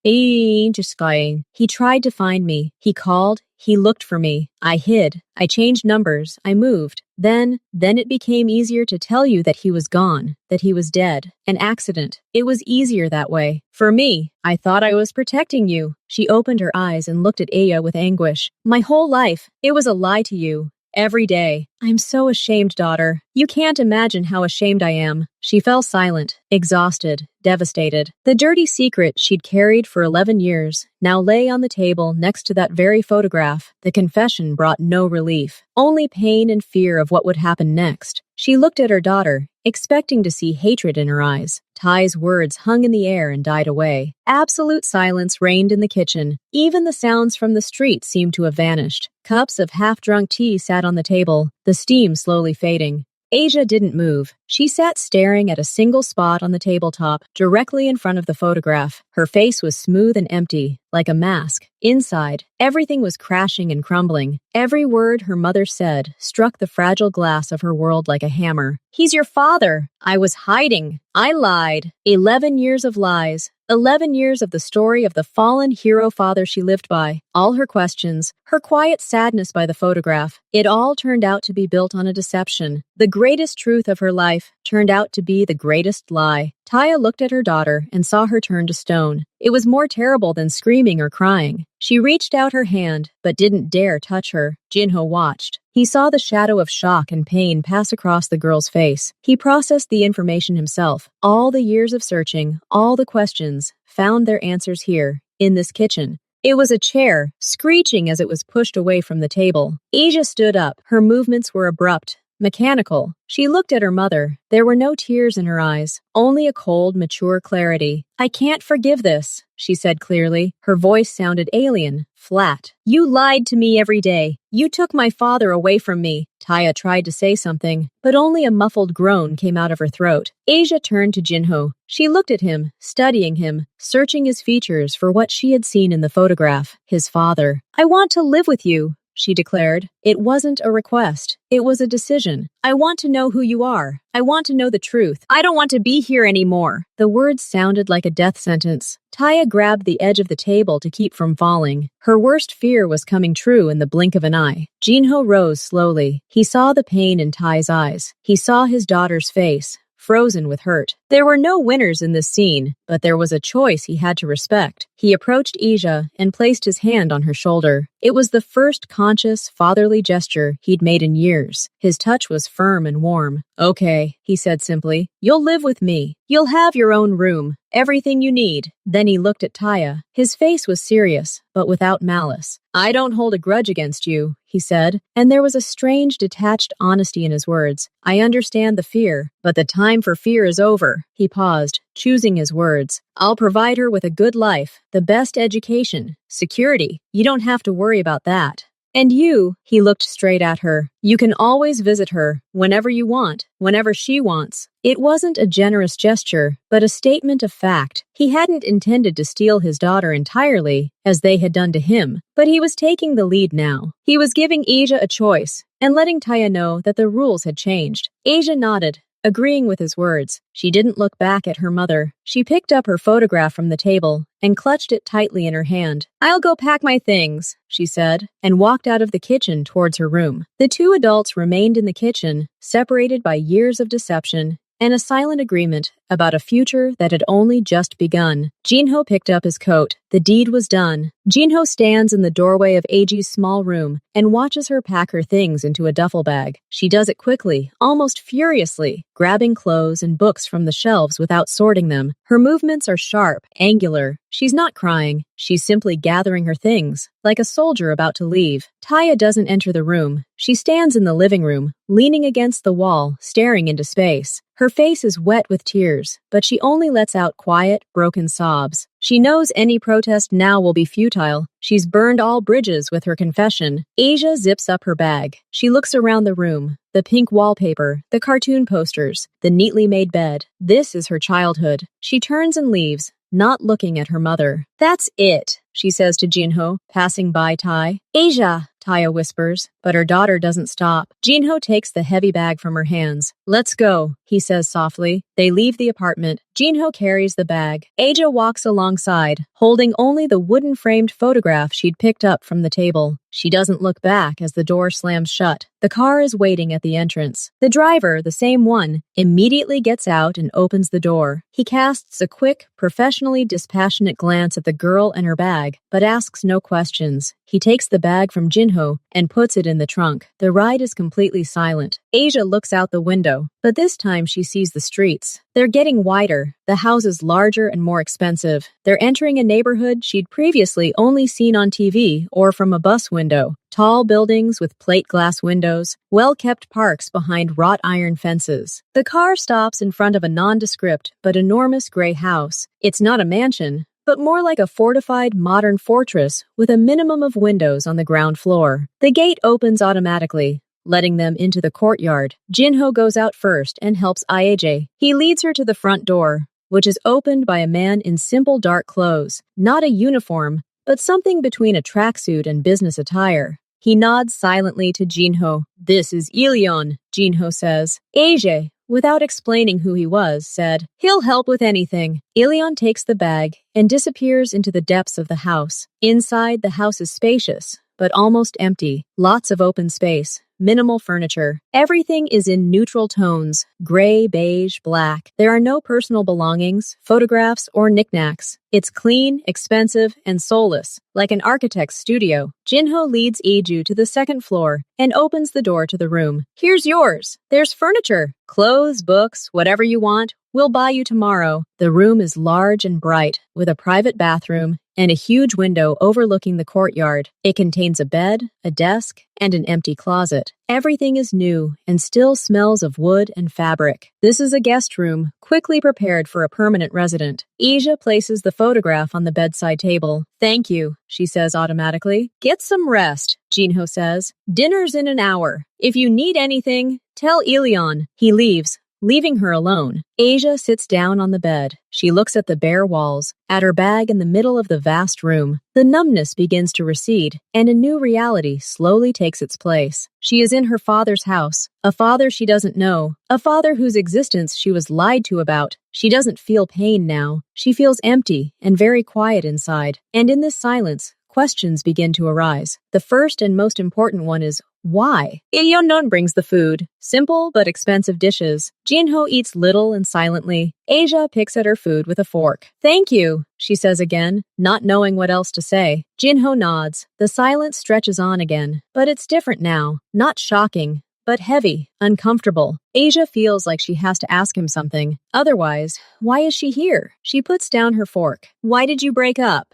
He tried to find me. He called. He looked for me. I hid. I changed numbers. I moved. Then it became easier to tell you that he was gone, that he was dead. An accident. It was easier that way. For me, I thought I was protecting you. She opened her eyes and looked at Aya with anguish. "My whole life, it was a lie to you. Every day. I'm so ashamed, daughter. You can't imagine how ashamed I am." She fell silent, exhausted, devastated. The dirty secret she'd carried for 11 years now lay on the table next to that very photograph. The confession brought no relief, only pain and fear of what would happen next. She looked at her daughter, expecting to see hatred in her eyes. Ty's words hung in the air and died away. Absolute silence reigned in the kitchen. Even the sounds from the street seemed to have vanished. Cups of half-drunk tea sat on the table, the steam slowly fading. Asia didn't move. She sat staring at a single spot on the tabletop, directly in front of the photograph. Her face was smooth and empty, like a mask. Inside, everything was crashing and crumbling. Every word her mother said struck the fragile glass of her world like a hammer. "He's your father. I was hiding. I lied. 11 years of lies. 11 years of the story of the fallen hero father she lived by. All her questions, her quiet sadness by the photograph. It all turned out to be built on a deception. The greatest truth of her life turned out to be the greatest lie. Taya looked at her daughter and saw her turn to stone. It was more terrible than screaming or crying. She reached out her hand, but didn't dare touch her. Jinho watched. He saw the shadow of shock and pain pass across the girl's face. He processed the information himself. All the years of searching, all the questions, found their answers here, in this kitchen. It was a chair, screeching as it was pushed away from the table. Asia stood up. Her movements were abrupt, mechanical. She looked at her mother. There were no tears in her eyes, only a cold, mature clarity. "I can't forgive this," she said clearly. Her voice sounded alien, flat. "You lied to me every day. You took my father away from me." Taya tried to say something, but only a muffled groan came out of her throat. Asia turned to Jinho. She looked at him, studying him, searching his features for what she had seen in the photograph. His father. "I want to live with you," she declared. It wasn't a request. It was a decision. "I want to know who you are. I want to know the truth. I don't want to be here anymore." The words sounded like a death sentence. Taya grabbed the edge of the table to keep from falling. Her worst fear was coming true in the blink of an eye. Jinho rose slowly. He saw the pain in Tai's eyes. He saw his daughter's face, frozen with hurt. There were no winners in this scene, but there was a choice he had to respect. He approached Asia and placed his hand on her shoulder. It was the first conscious, fatherly gesture he'd made in years. His touch was firm and warm. "Okay," he said simply. "You'll live with me. You'll have your own room. Everything you need." Then he looked at Taya. His face was serious, but without malice. "I don't hold a grudge against you," he said, and there was a strange, detached honesty in his words. "I understand the fear, but the time for fear is over." He paused, choosing his words. "I'll provide her with a good life, the best education, security. You don't have to worry about that. And you," he looked straight at her, "you can always visit her, whenever you want, whenever she wants." It wasn't a generous gesture, but a statement of fact. He hadn't intended to steal his daughter entirely, as they had done to him, but he was taking the lead now. He was giving Asia a choice, and letting Taya know that the rules had changed. Asia nodded, agreeing with his words. She didn't look back at her mother. She picked up her photograph from the table and clutched it tightly in her hand. "I'll go pack my things," she said, and walked out of the kitchen towards her room. The two adults remained in the kitchen, separated by years of deception and a silent agreement about a future that had only just begun. Jinho picked up his coat. The deed was done. Jinho stands in the doorway of Eiji's small room and watches her pack her things into a duffel bag. She does it quickly, almost furiously, grabbing clothes and books from the shelves without sorting them. Her movements are sharp, angular. She's not crying. She's simply gathering her things, like a soldier about to leave. Taya doesn't enter the room. She stands in the living room, leaning against the wall, staring into space. Her face is wet with tears, but she only lets out quiet, broken sobs. She knows any protest now will be futile. She's burned all bridges with her confession. Asia zips up her bag. She looks around the room. The pink wallpaper, the cartoon posters, the neatly made bed. This is her childhood. She turns and leaves, not looking at her mother. "That's it," she says to Jinho, passing by Tai. "Asia," Taya whispers, but her daughter doesn't stop. Jinho takes the heavy bag from her hands. "Let's go," he says softly. They leave the apartment. Jinho carries the bag. Asia walks alongside, holding only the wooden-framed photograph she'd picked up from the table. She doesn't look back as the door slams shut. The car is waiting at the entrance. The driver, the same one, immediately gets out and opens the door. He casts a quick, professionally dispassionate glance at the girl and her bag, but asks no questions. He takes the bag from Jinho and puts it in the trunk. The ride is completely silent. Asia looks out the window, but this time she sees the streets. They're getting wider, the houses larger and more expensive. They're entering a neighborhood she'd previously only seen on TV or from a bus window. Tall buildings with plate glass windows, well-kept parks behind wrought iron fences. The car stops in front of a nondescript but enormous gray house. It's not a mansion, but more like a fortified modern fortress with a minimum of windows on the ground floor. The gate opens automatically, letting them into the courtyard. Jinho goes out first and helps Aije. He leads her to the front door, which is opened by a man in simple dark clothes. Not a uniform, but something between a tracksuit and business attire. He nods silently to Jinho. "This is Ilion," Jinho says. Aije, without explaining who he was, said, "He'll help with anything." Ilion takes the bag and disappears into the depths of the house. Inside, the house is spacious, but almost empty. Lots of open space. minimal furniture. Everything is in neutral tones, gray, beige, black. There are no personal belongings, photographs, or knickknacks. It's clean, expensive, and soulless, like an architect's studio. Jinho leads Iju to the second floor and opens the door to the room. Here's yours. There's furniture, clothes, books, whatever you want. We'll buy you tomorrow. The room is large and bright, with a private bathroom and a huge window overlooking the courtyard. It contains a bed, a desk, and an empty closet. Everything is new and still smells of wood and fabric. This is a guest room, quickly prepared for a permanent resident. Ija places the photograph on the bedside table. Thank you, she says automatically. Get some rest, Jinho says. Dinner's in an hour. If you need anything, tell Ilion. He leaves, leaving her alone. Asia sits down on the bed. She looks at the bare walls, at her bag in the middle of the vast room. The numbness begins to recede, and a new reality slowly takes its place. She is in her father's house, a father she doesn't know, a father whose existence she was lied to about. She doesn't feel pain now. She feels empty and very quiet inside. And in this silence, questions begin to arise. The first and most important one is, why? Ilyonon brings the food. Simple but expensive dishes. Jinho eats little and silently. Asia picks at her food with a fork. Thank you, she says again, not knowing what else to say. Jinho nods. The silence stretches on again. But it's different now. Not shocking, but heavy, uncomfortable. Asia feels like she has to ask him something. Otherwise, why is she here? She puts down her fork. Why did you break up?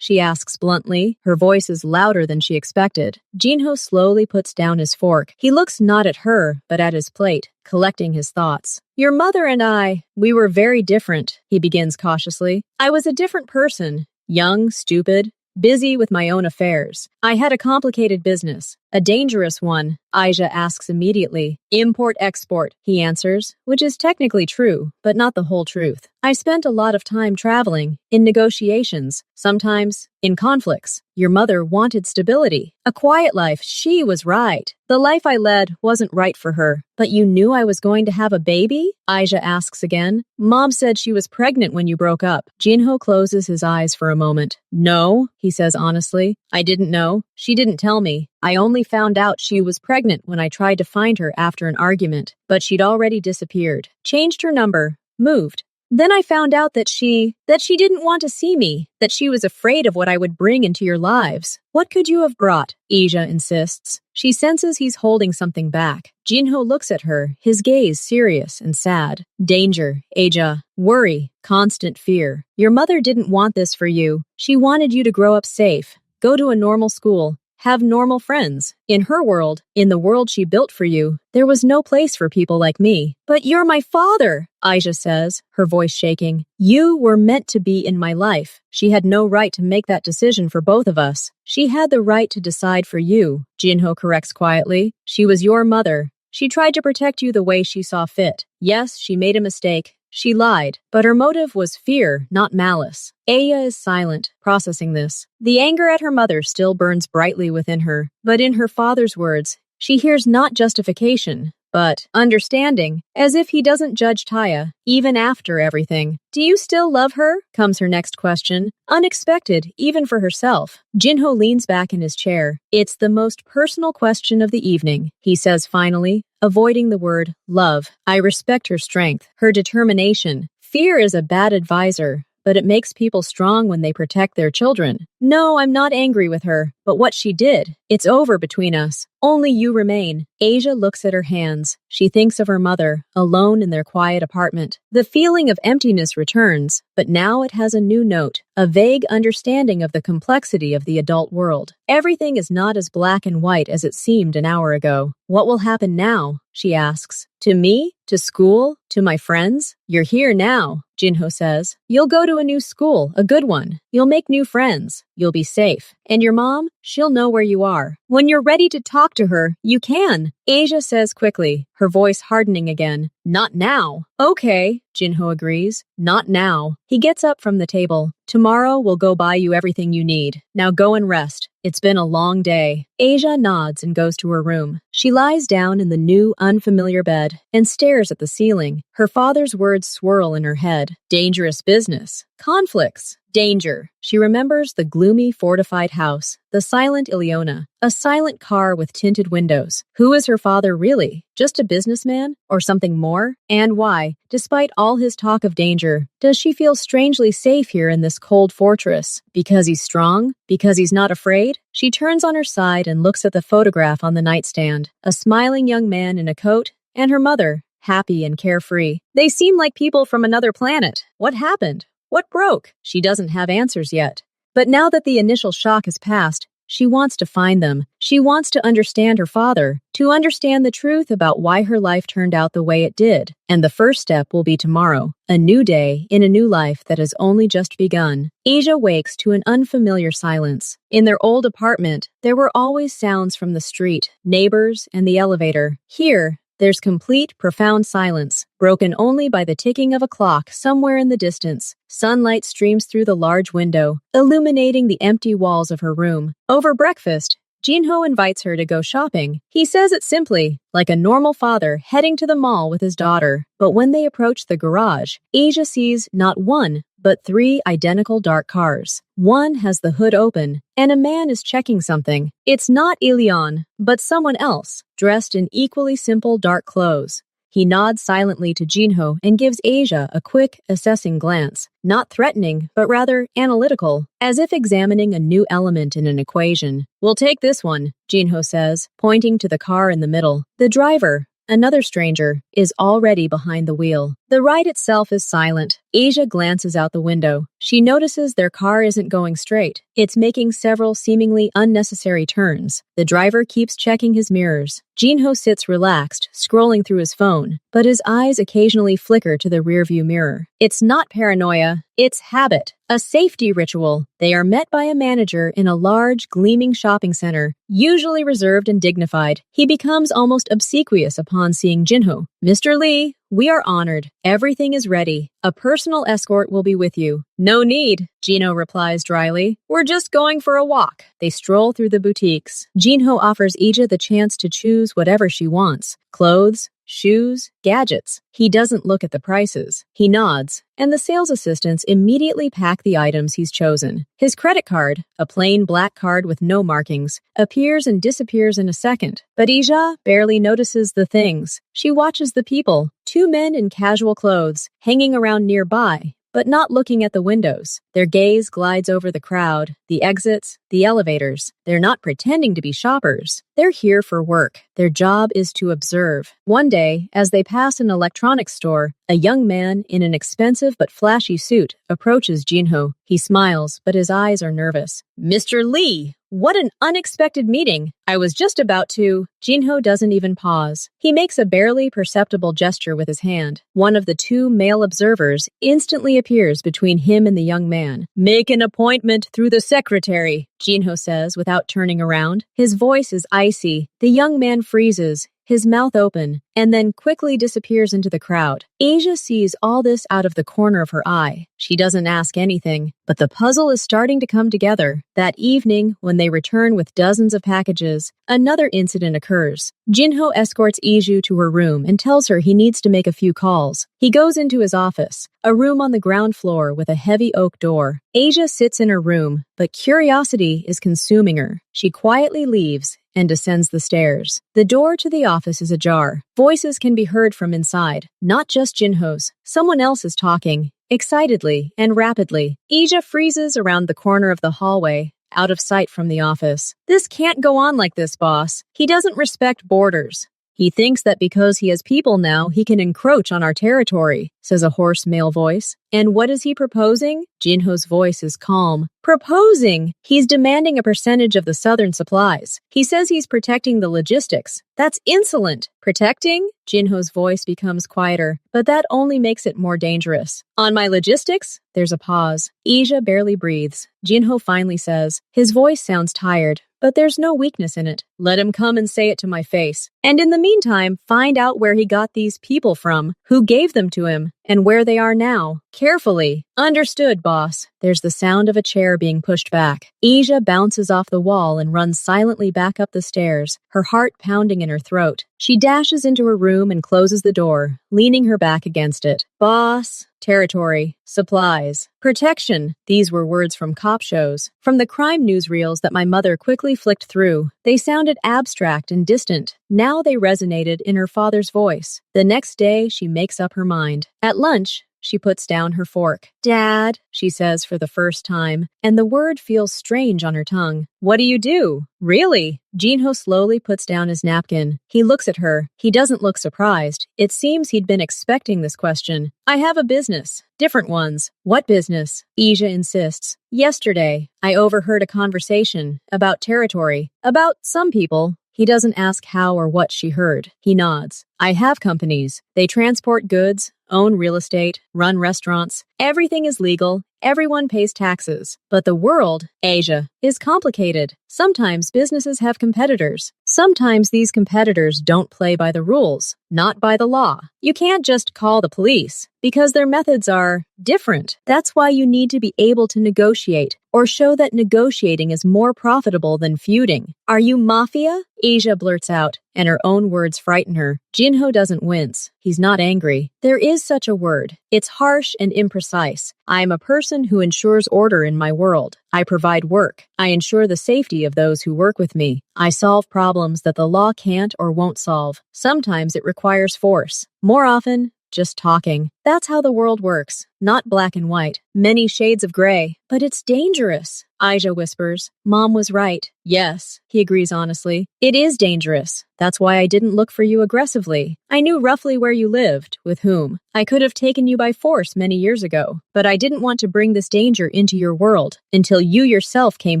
She asks bluntly. Her voice is louder than she expected. Jinho slowly puts down his fork. He looks not at her, but at his plate, collecting his thoughts. Your mother and I, we were very different, he begins cautiously. I was a different person. Young, stupid, busy with my own affairs. I had a complicated business. A dangerous one, Aisha asks immediately. Import-export, he answers, which is technically true, but not the whole truth. I spent a lot of time traveling, in negotiations, sometimes in conflicts. Your mother wanted stability, a quiet life. She was right. The life I led wasn't right for her. But you knew I was going to have a baby? Aisha asks again. Mom said she was pregnant when you broke up. Jinho closes his eyes for a moment. No, he says honestly. I didn't know. She didn't tell me. I only found out she was pregnant when I tried to find her after an argument, but she'd already disappeared. Changed her number. Moved. Then I found out that she didn't want to see me, that she was afraid of what I would bring into your lives. What could you have brought? Asia insists. She senses he's holding something back. Jinho looks at her, his gaze serious and sad. Danger, Asia. Worry, constant fear. Your mother didn't want this for you. She wanted you to grow up safe, go to a normal school, have normal friends. In her world, in the world she built for you, there was no place for people like me. But you're my father, Aisha says, her voice shaking. You were meant to be in my life. She had no right to make that decision for both of us. She had the right to decide for you, Jinho corrects quietly. She was your mother. She tried to protect you the way she saw fit. Yes, she made a mistake. She lied, but her motive was fear, not malice. Aya is silent, processing this. The anger at her mother still burns brightly within her, but in her father's words, she hears not justification, but understanding, as if he doesn't judge Taya, even after everything. Do you still love her? Comes her next question. Unexpected, even for herself. Jinho leans back in his chair. It's the most personal question of the evening, he says finally, avoiding the word love. I respect her strength, her determination. Fear is a bad advisor, but it makes people strong when they protect their children. No, I'm not angry with her, but what she did, it's over between us. Only you remain. Asia looks at her hands. She thinks of her mother, alone in their quiet apartment. The feeling of emptiness returns, but now it has a new note, a vague understanding of the complexity of the adult world. Everything is not as black and white as it seemed an hour ago. What will happen now? She asks. To me? To school? To my friends? You're here now, Jinho says. You'll go to a new school, a good one. You'll make new friends. You'll be safe. And your mom? She'll know where you are. When you're ready to talk to her, you can. Asia says quickly, her voice hardening again. Not now. Okay, Jinho agrees. Not now. He gets up from the table. Tomorrow we'll go buy you everything you need. Now go and rest. It's been a long day. Asia nods and goes to her room. She lies down in the new, unfamiliar bed and stares at the ceiling. Her father's words swirl in her head. Dangerous business. Conflicts. Danger. She remembers the gloomy, fortified house, the silent Ileana, a silent car with tinted windows. Who is her father really? Just a businessman? Or something more? And why, despite all his talk of danger, does she feel strangely safe here in this cold fortress? Because he's strong? Because he's not afraid? She turns on her side and looks at the photograph on the nightstand. A smiling young man in a coat, and her mother, happy and carefree. They seem like people from another planet. What happened? What broke? She doesn't have answers yet. But now that the initial shock has passed, she wants to find them. She wants to understand her father, to understand the truth about why her life turned out the way it did. And the first step will be tomorrow, a new day in a new life that has only just begun. Asia wakes to an unfamiliar silence. In their old apartment, there were always sounds from the street, neighbors, and the elevator. Here, there's complete, profound silence, broken only by the ticking of a clock somewhere in the distance. Sunlight streams through the large window, illuminating the empty walls of her room. Over breakfast, Jinho invites her to go shopping. He says it simply, like a normal father heading to the mall with his daughter. But when they approach the garage, Asia sees not one, but 3 identical dark cars. One has the hood open, and a man is checking something. It's not Ilion, but someone else, dressed in equally simple dark clothes. He nods silently to Jinho and gives Asia a quick, assessing glance. Not threatening, but rather analytical, as if examining a new element in an equation. "We'll take this one," Jinho says, pointing to the car in the middle. The driver, another stranger, is already behind the wheel. The ride itself is silent. Asia glances out the window. She notices their car isn't going straight. It's making several seemingly unnecessary turns. The driver keeps checking his mirrors. Jinho sits relaxed, scrolling through his phone, but his eyes occasionally flicker to the rearview mirror. It's not paranoia, it's habit, a safety ritual. They are met by a manager in a large, gleaming shopping center, usually reserved and dignified. He becomes almost obsequious upon seeing Jinho. "Mr. Lee, we are honored. Everything is ready. A personal escort will be with you." "No need," Jinho replies dryly. "We're just going for a walk." They stroll through the boutiques. Jinho offers Asia the chance to choose whatever she wants. Clothes, shoes, gadgets. He doesn't look at the prices. He nods, and the sales assistants immediately pack the items he's chosen. His credit card, a plain black card with no markings, appears and disappears in a second. But Asia barely notices the things. She watches the people, 2 men in casual clothes, hanging around nearby, but not looking at the windows. Their gaze glides over the crowd, the exits, the elevators. They're not pretending to be shoppers. They're here for work. Their job is to observe. One day, as they pass an electronics store, a young man in an expensive but flashy suit approaches Jinho. He smiles, but his eyes are nervous. "Mr. Lee! What an unexpected meeting. I was just about to..." Jinho doesn't even pause. He makes a barely perceptible gesture with his hand. One of the 2 male observers instantly appears between him and the young man. "Make an appointment through the secretary," Jinho says without turning around. His voice is icy. The young man freezes, his mouth open, and then quickly disappears into the crowd. Asia sees all this out of the corner of her eye. She doesn't ask anything, but the puzzle is starting to come together. That evening, when they return with dozens of packages, another incident occurs. Jinho escorts Iju to her room and tells her he needs to make a few calls. He goes into his office, a room on the ground floor with a heavy oak door. Asia sits in her room, but curiosity is consuming her. She quietly leaves and descends the stairs. The door to the office is ajar. Voices can be heard from inside, not just Jinho's. Someone else is talking, excitedly and rapidly. Asia freezes around the corner of the hallway, out of sight from the office. "This can't go on like this, boss. He doesn't respect borders. He thinks that because he has people now, he can encroach on our territory," says a hoarse male voice. "And what is he proposing?" Jinho's voice is calm. "Proposing? He's demanding a percentage of the southern supplies. He says he's protecting the logistics. That's insolent." "Protecting?" Jinho's voice becomes quieter, but that only makes it more dangerous. "On my logistics?" There's a pause. Asia barely breathes. Jinho finally says. His voice sounds tired, but there's no weakness in it. Let him come and say it to my face. And in the meantime, find out where he got these people from, who gave them to him, and where they are now. Carefully. Understood, boss. There's the sound of a chair being pushed back. Asia bounces off the wall and runs silently back up the stairs, her heart pounding in her throat. She dashes into her room and closes the door, leaning her back against it. Boss. Territory. Supplies. Protection. These were words from cop shows, from the crime newsreels that my mother quickly flicked through. They sounded abstract and distant. Now they resonated in her father's voice. The next day, she makes up her mind. At lunch, she puts down her fork. Dad, she says for the first time, and the word feels strange on her tongue. What do you do? Really? Jinho slowly puts down his napkin. He looks at her. He doesn't look surprised. It seems he'd been expecting this question. I have a business. Different ones. What business? Asia insists. Yesterday, I overheard a conversation about territory, about some people. He doesn't ask how or what she heard. He nods. I have companies. They transport goods, own real estate, run restaurants. Everything is legal. Everyone pays taxes. But the world, Asia, is complicated. Sometimes businesses have competitors. Sometimes these competitors don't play by the rules, not by the law. You can't just call the police, because their methods are different. That's why you need to be able to negotiate, or show that negotiating is more profitable than feuding. Are you Mafia? Asia blurts out, and her own words frighten her. Jinho doesn't wince. He's not angry. There is such a word. It's harsh and imprecise. I am a person who ensures order in my world. I provide work. I ensure the safety of those who work with me. I solve problems that the law can't or won't solve. Sometimes it requires force. More often, just talking. That's how the world works. Not black and white. Many shades of gray. But it's dangerous. Aisha whispers. Mom was right. Yes, he agrees honestly. It is dangerous. That's why I didn't look for you aggressively. I knew roughly where you lived, with whom. I could have taken you by force many years ago. But I didn't want to bring this danger into your world until you yourself came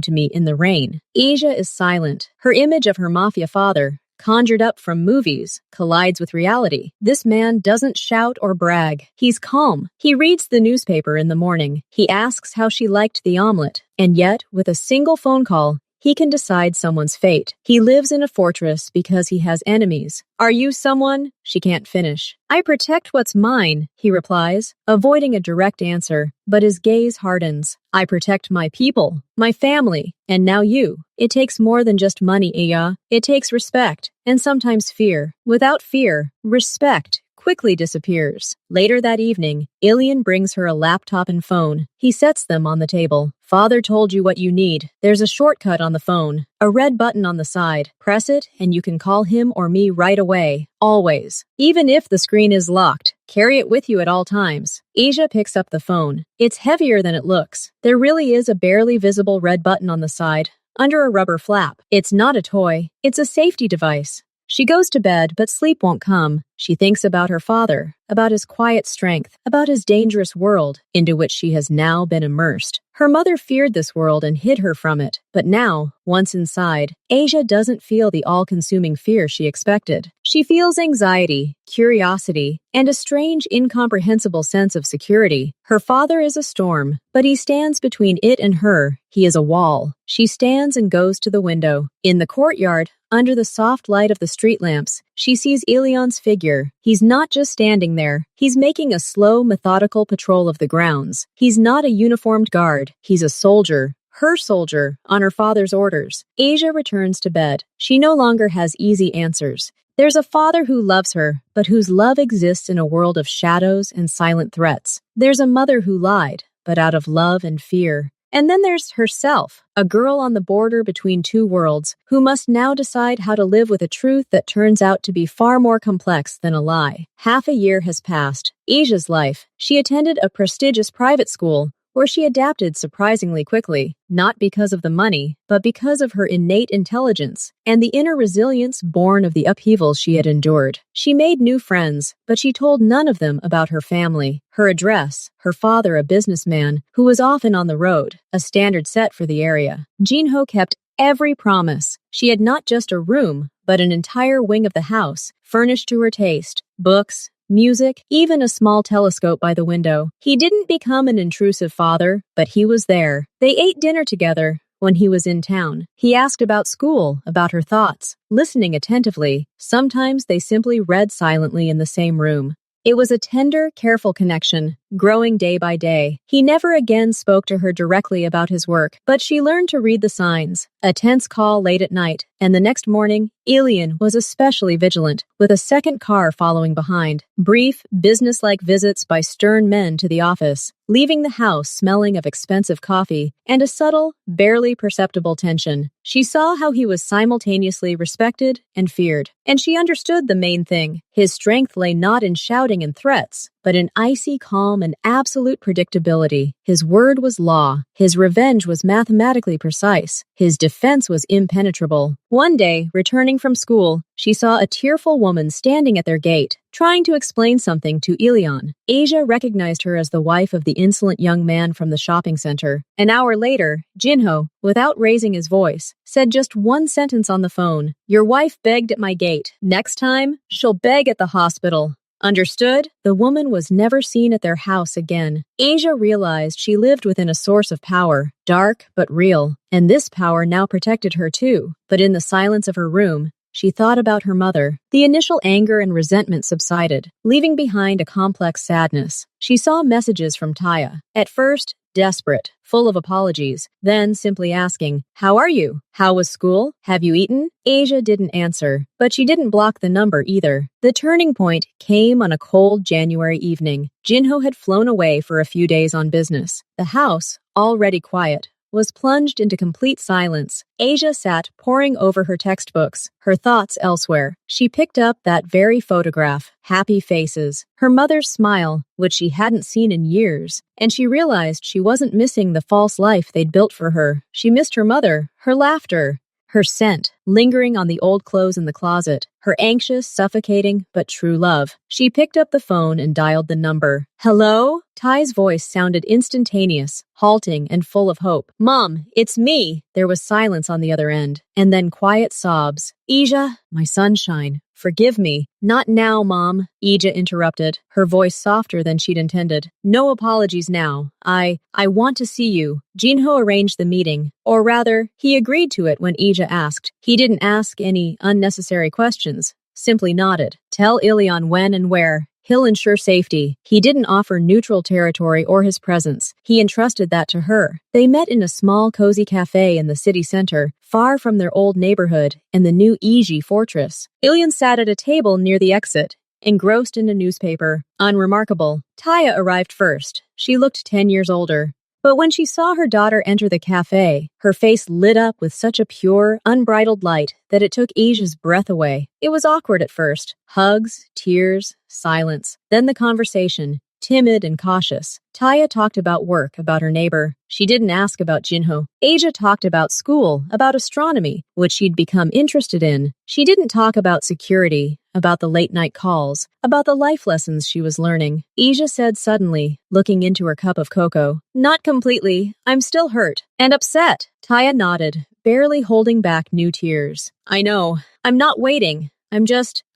to me in the rain. Asia is silent. Her image of her mafia father, conjured up from movies, collides with reality. This man doesn't shout or brag. He's calm. He reads the newspaper in the morning. He asks how she liked the omelet. And yet, with a single phone call, he can decide someone's fate. He lives in a fortress because he has enemies. Are you someone? She can't finish. I protect what's mine, he replies, avoiding a direct answer, but his gaze hardens. I protect my people, my family, and now you. It takes more than just money, Iya. It takes respect, and sometimes fear. Without fear, respect quickly disappears. Later that evening, Ilian brings her a laptop and phone. He sets them on the table. Father told you what you need. There's a shortcut on the phone, a red button on the side. Press it, and you can call him or me right away. Always. Even if the screen is locked, carry it with you at all times. Asia picks up the phone. It's heavier than it looks. There really is a barely visible red button on the side, under a rubber flap. It's not a toy. It's a safety device. She goes to bed, but sleep won't come. She thinks about her father, about his quiet strength, about his dangerous world, into which she has now been immersed. Her mother feared this world and hid her from it. But now, once inside, Asia doesn't feel the all-consuming fear she expected. She feels anxiety, curiosity, and a strange, incomprehensible sense of security. Her father is a storm, but he stands between it and her. He is a wall. She stands and goes to the window. In the courtyard, under the soft light of the street lamps, she sees Ilian's figure. He's not just standing there. He's making a slow, methodical patrol of the grounds. He's not a uniformed guard. He's a soldier. Her soldier, on her father's orders. Asia returns to bed. She no longer has easy answers. There's a father who loves her, but whose love exists in a world of shadows and silent threats. There's a mother who lied, but out of love and fear. And then there's herself, a girl on the border between two worlds, who must now decide how to live with a truth that turns out to be far more complex than a lie. Half a year has passed. Asia's life. She attended a prestigious private school, where she adapted surprisingly quickly, not because of the money, but because of her innate intelligence and the inner resilience born of the upheavals she had endured. She made new friends, but she told none of them about her family, her address, her father a businessman who was often on the road, a standard set for the area. Jinho kept every promise. She had not just a room, but an entire wing of the house, furnished to her taste, books, music, even a small telescope by the window. He didn't become an intrusive father, but he was there. They ate dinner together, when he was in town. He asked about school, about her thoughts, listening attentively. Sometimes they simply read silently in the same room. It was a tender, careful connection, growing day by day. He never again spoke to her directly about his work, but she learned to read the signs. A tense call late at night, and the next morning, Elian was especially vigilant, with a second car following behind. Brief, businesslike visits by stern men to the office, leaving the house smelling of expensive coffee, and a subtle, barely perceptible tension. She saw how he was simultaneously respected and feared, and she understood the main thing. His strength lay not in shouting and threats, but in icy calm and absolute predictability. His word was law. His revenge was mathematically precise. His defense was impenetrable. One day, returning from school, she saw a tearful woman standing at their gate, trying to explain something to Elian. Asia recognized her as the wife of the insolent young man from the shopping center. An hour later, Jinho, without raising his voice, said just one sentence on the phone. "Your wife begged at my gate. Next time, she'll beg at the hospital." Understood? The woman was never seen at their house again. Asia realized she lived within a source of power, dark but real, and this power now protected her too. But in the silence of her room, she thought about her mother. The initial anger and resentment subsided, leaving behind a complex sadness. She saw messages from Taya. At first, desperate, full of apologies, then simply asking, "How are you? How was school? Have you eaten?" Asia didn't answer, but she didn't block the number either. The turning point came on a cold January evening. Jinho had flown away for a few days on business. The house, already quiet, was plunged into complete silence. Asia sat poring over her textbooks, her thoughts elsewhere. She picked up that very photograph, happy faces, her mother's smile, which she hadn't seen in years, and she realized she wasn't missing the false life they'd built for her. She missed her mother, her laughter, her scent, lingering on the old clothes in the closet, her anxious, suffocating, but true love. She picked up the phone and dialed the number. "Hello?" Ty's voice sounded instantaneous, halting, and full of hope. "Mom, it's me." There was silence on the other end, and then quiet sobs. "Asia, my sunshine, forgive me." "Not now, Mom," Asia interrupted, her voice softer than she'd intended. "No apologies now. I want to see you." Jinho arranged the meeting, or rather, he agreed to it when Asia asked. He didn't ask any unnecessary questions, simply nodded. "Tell Ilion when and where. He'll ensure safety." He didn't offer neutral territory or his presence. He entrusted that to her. They met in a small, cozy cafe in the city center, far from their old neighborhood and the new Iji fortress. Ilion sat at a table near the exit, engrossed in a newspaper. Unremarkable. Taya arrived first. She looked 10 years older. But when she saw her daughter enter the cafe, her face lit up with such a pure, unbridled light that it took Asia's breath away. It was awkward at first. Hugs, tears, silence. Then the conversation, timid and cautious. Taya talked about work, about her neighbor. She didn't ask about Jinho. Asia talked about school, about astronomy, which she'd become interested in. She didn't talk about security, about the late-night calls, about the life lessons she was learning. Asia said suddenly, looking into her cup of cocoa, "Not completely. I'm still hurt. And upset." Taya nodded, barely holding back new tears. "I know. I'm not waiting.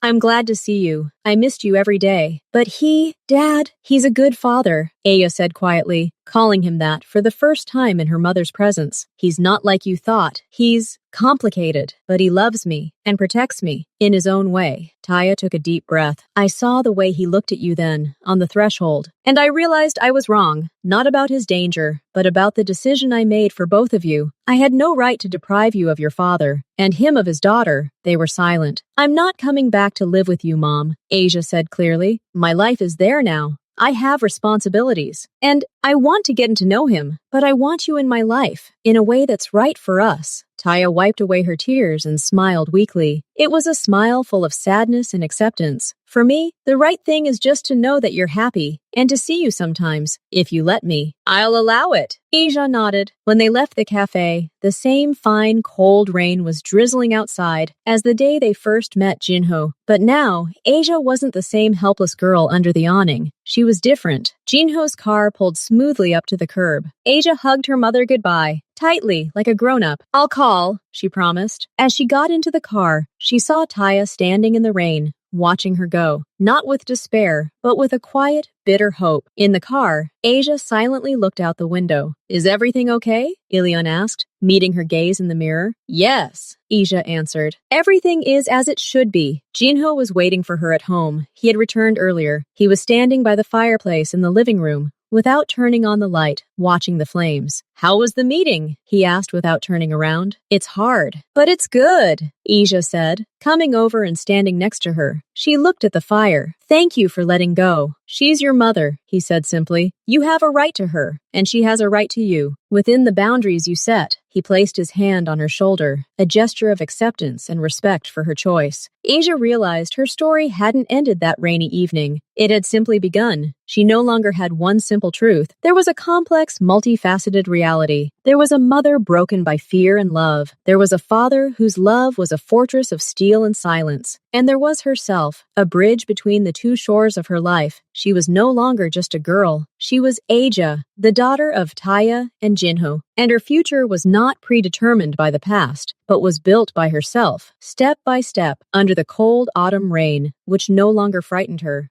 I'm glad to see you. I missed you every day. But Dad, he's a good father," Aya said quietly, calling him that for the first time in her mother's presence. "He's not like you thought. He's complicated, but he loves me and protects me in his own way." Taya took a deep breath. "I saw the way he looked at you then, on the threshold, and I realized I was wrong, not about his danger, but about the decision I made for both of you. I had no right to deprive you of your father, and him of his daughter." They were silent. "I'm not coming back to live with you, Mom," Asia said clearly. "My life is there now. I have responsibilities, and I want to get to know him, but I want you in my life, in a way that's right for us." Taya wiped away her tears and smiled weakly. It was a smile full of sadness and acceptance. "For me, the right thing is just to know that you're happy, and to see you sometimes, if you let me." "I'll allow it." Asia nodded. When they left the cafe, the same fine, cold rain was drizzling outside as the day they first met Jinho. But now, Asia wasn't the same helpless girl under the awning. She was different. Jinho's car pulled smoothly up to the curb. Asia hugged her mother goodbye, tightly, like a grown-up. "I'll call," she promised. As she got into the car, she saw Taya standing in the rain, watching her go, not with despair, but with a quiet, bitter hope. In the car, Asia silently looked out the window. Is everything okay? Ilion asked, meeting her gaze in the mirror. Yes, Asia answered. Everything is as it should be. Jinho was waiting for her at home. He had returned earlier. He was standing by the fireplace in the living room, without turning on the light, watching the flames. How was the meeting? He asked without turning around. It's hard, but it's good, Asia said, coming over and standing next to her. She looked at the fire. Thank you for letting go. She's your mother, he said simply. You have a right to her, and she has a right to you, within the boundaries you set. He placed his hand on her shoulder, a gesture of acceptance and respect for her choice. Asia realized her story hadn't ended that rainy evening. It had simply begun. She no longer had one simple truth. There was a complex, multifaceted reality. There was a mother broken by fear and love. There was a father whose love was a fortress of steel and silence. And there was herself, a bridge between the two shores of her life. She was no longer just a girl. She was Asia, the daughter of Taya and Jinho. And her future was not predetermined by the past, but was built by herself, step by step, under the cold autumn rain, which no longer frightened her.